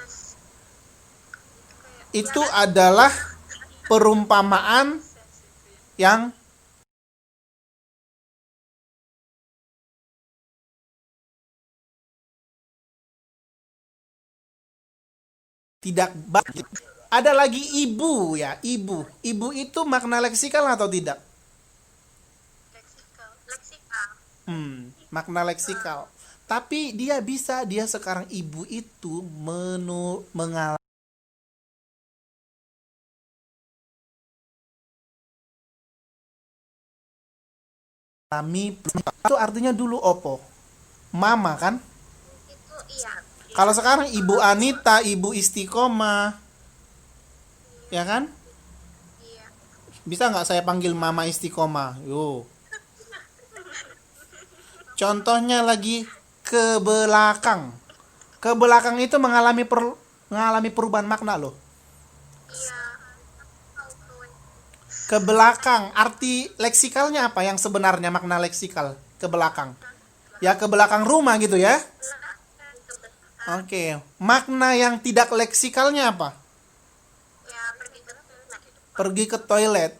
Itu adalah perumpamaan yang tidak baik. Ada lagi ibu ya, ibu. Ibu itu makna leksikal atau tidak? Leksikal. Leksikal. Makna leksikal. Tapi dia sekarang ibu itu mengalami itu artinya dulu opo? Mama kan? Itu iya. Kalau sekarang Ibu Anita, Ibu Istiqomah, ya kan? Iya. Bisa nggak saya panggil Mama Istiqomah? Yo. Contohnya lagi ke belakang. Ke belakang itu mengalami perubahan makna loh. Iya. Ke belakang, arti leksikalnya apa yang sebenarnya makna leksikal? Ke belakang. Ya ke belakang rumah gitu ya. Oke, makna yang tidak leksikalnya apa? Ya, pergi ke toilet. Pergi ke toilet.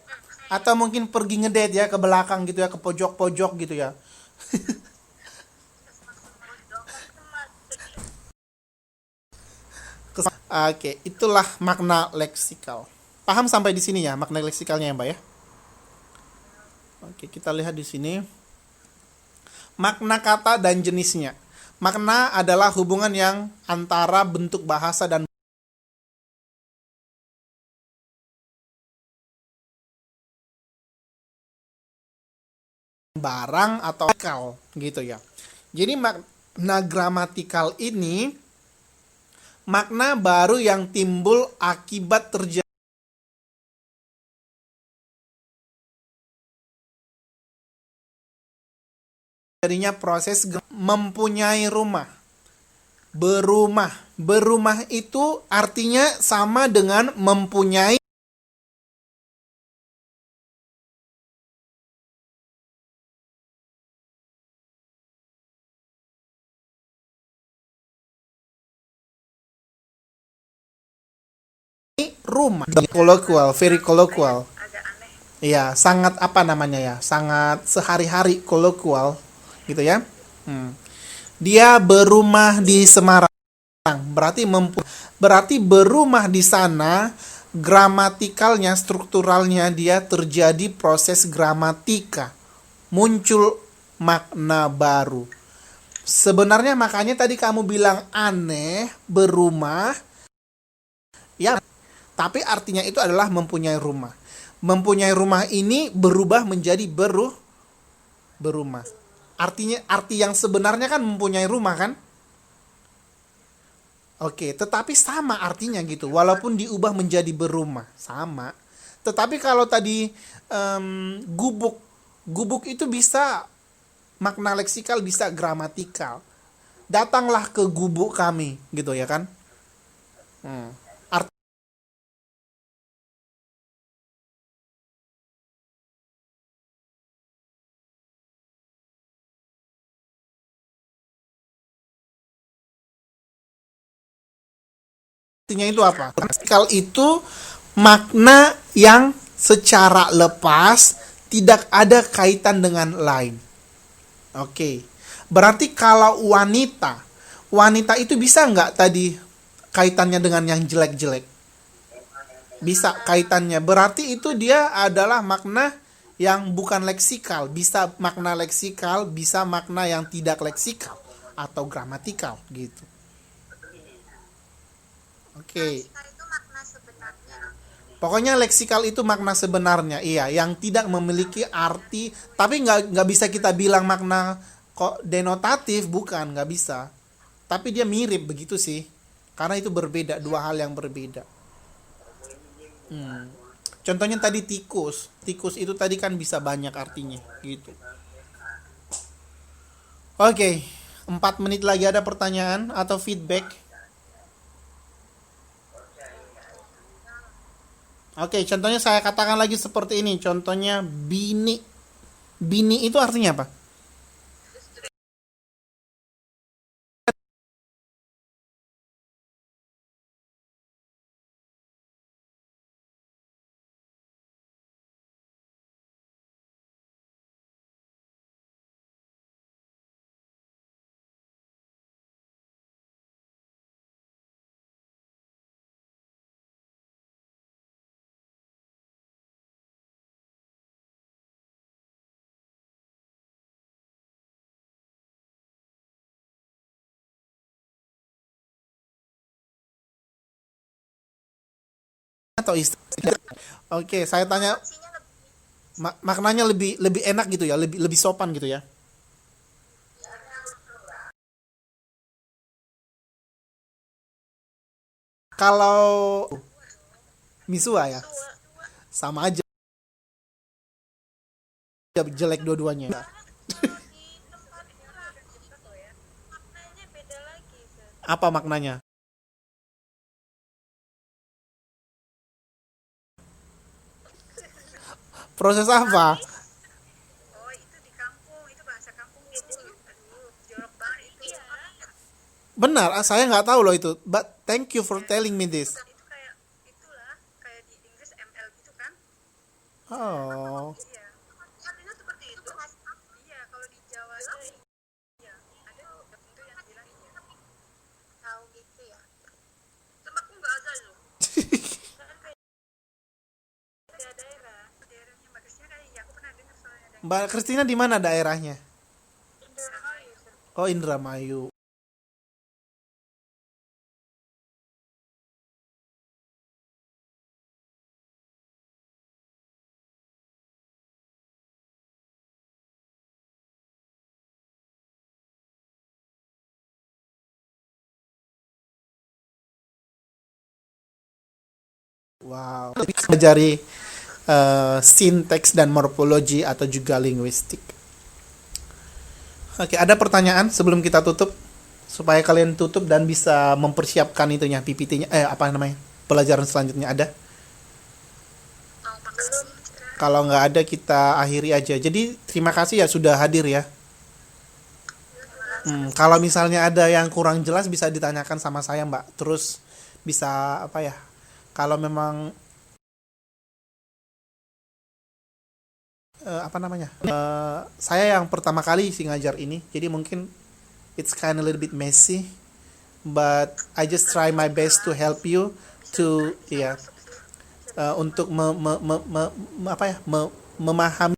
Atau mungkin pergi ngedate ya ke belakang gitu ya, ke pojok-pojok gitu ya. Oke, itulah makna leksikal. Paham sampai di sini ya makna leksikalnya ya, Mbak ya? Oke, kita lihat di sini. Makna kata dan jenisnya. Makna adalah hubungan yang antara bentuk bahasa dan barang atau kal gitu ya. Jadi makna gramatikal ini makna baru yang timbul akibat terjadinya proses mempunyai rumah. Berumah. Berumah itu artinya sama dengan mempunyai rumah. Kolokwial, very kolokwial. Agak aneh. Iya, sangat apa namanya ya? Sangat sehari-hari kolokwial gitu ya. Dia berumah di Semarang. Berarti berumah di sana gramatikalnya, strukturalnya dia terjadi proses gramatika. Muncul makna baru. Sebenarnya makanya tadi kamu bilang aneh, berumah. Ya, tapi artinya itu adalah mempunyai rumah. Mempunyai rumah ini berubah menjadi berumah. Artinya arti yang sebenarnya kan mempunyai rumah kan? Oke, tetapi sama artinya gitu. Walaupun diubah menjadi berumah, sama. Tetapi kalau tadi gubuk itu bisa makna leksikal, bisa gramatikal. Datanglah ke gubuk kami, gitu ya kan? Artinya itu apa? Leksikal itu makna yang secara lepas tidak ada kaitan dengan lain. Oke. Berarti kalau wanita itu bisa nggak tadi kaitannya dengan yang jelek-jelek? Bisa kaitannya. Berarti itu dia adalah makna yang bukan leksikal. Bisa makna leksikal, bisa makna yang tidak leksikal atau gramatikal gitu. Oke. Kita itu makna sebenarnya. Pokoknya leksikal itu makna sebenarnya, iya, yang tidak memiliki arti, tapi nggak bisa kita bilang makna kok denotatif, bukan, nggak bisa. Tapi dia mirip begitu sih, karena itu berbeda, dua hal yang berbeda. Hmm. Contohnya tadi tikus itu tadi kan bisa banyak artinya, gitu. Oke, 4 menit lagi ada pertanyaan atau feedback. Oke, contohnya saya katakan lagi seperti ini. Contohnya bini. Bini itu artinya apa? Atau istilah? Oke, saya tanya Fungsinya lebih maknanya lebih lebih enak gitu ya, lebih lebih sopan gitu ya. Kalau misua ya, tua. sama aja jelek dua-duanya. Kalau di tempat itu ya, maknanya beda lagi. Apa maknanya? Proses apa? Oh, itu di kampung, itu bahasa kampung itu. Aduh, jorok banget itu. Iya. Benar, saya nggak tahu loh itu. But thank you for telling me this. Itu kayak itulah, kayak di Inggris ML gitu kan? Oh, Iya. Artinya seperti itu. Iya, kalau di Jawa itu iya. Ada tertentu yang bilang iya. Tahu gitu ya. Tempatku nggak ada loh. Kan beda daerah. Daerahnya Mbak Kristina kayak iya, aku pernah dengar soalnya ada Mbak Kristina di mana daerahnya? Indramayu. Oh, Indramayu. Wow. Pelajari sinteks dan morfologi atau juga linguistik. Oke, ada pertanyaan sebelum kita tutup supaya kalian tutup dan bisa mempersiapkan itunya PPT-nya apa namanya? Pelajaran selanjutnya ada. Mau makan Kalau nggak ada kita akhiri aja. Jadi terima kasih ya sudah hadir ya. Kalau misalnya ada yang kurang jelas bisa ditanyakan sama saya Mbak. Terus bisa apa ya? Kalau memang apa namanya? Saya yang pertama kali sih ngajar ini. Jadi mungkin it's kind of little bit messy, but I just try my best to help you to ya untuk apa ya? Memahami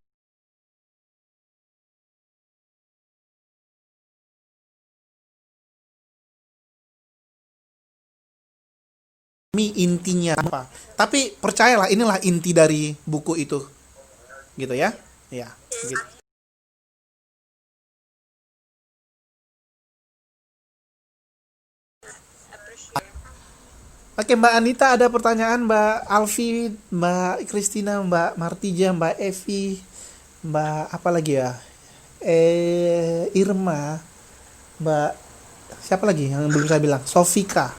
intinya apa. Tapi percayalah inilah inti dari buku itu. Gitu ya. Ya, gitu. Oke, Mbak Anita ada pertanyaan, Mbak Alfi, Mbak Kristina, Mbak Martija, Mbak Evi, Mbak apa lagi ya? Irma, Mbak siapa lagi yang belum saya bilang? Sofika.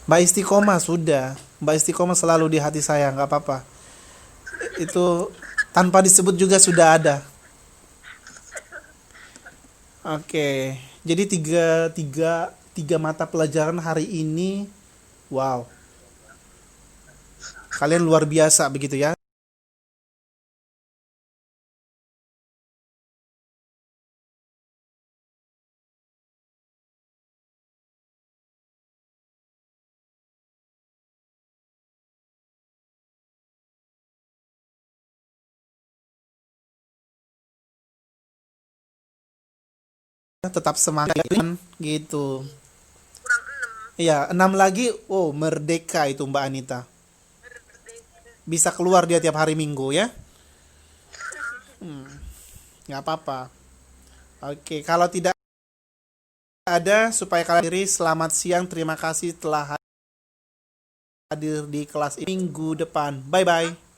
Mbak Istiqomah sudah. Mbak Istiqomah selalu di hati saya, nggak apa-apa. Itu tanpa disebut juga sudah ada. Oke, jadi tiga mata pelajaran hari ini, wow, kalian luar biasa begitu ya. tetap semangat gitu. kurang 6 Iya, 6 lagi, oh merdeka itu Mbak Anita. Bisa keluar dia tiap hari Minggu ya. Nggak apa-apa. Oke, kalau tidak ada, supaya kalian diri, selamat siang, terima kasih telah hadir di kelas ini. Minggu depan. Bye-bye.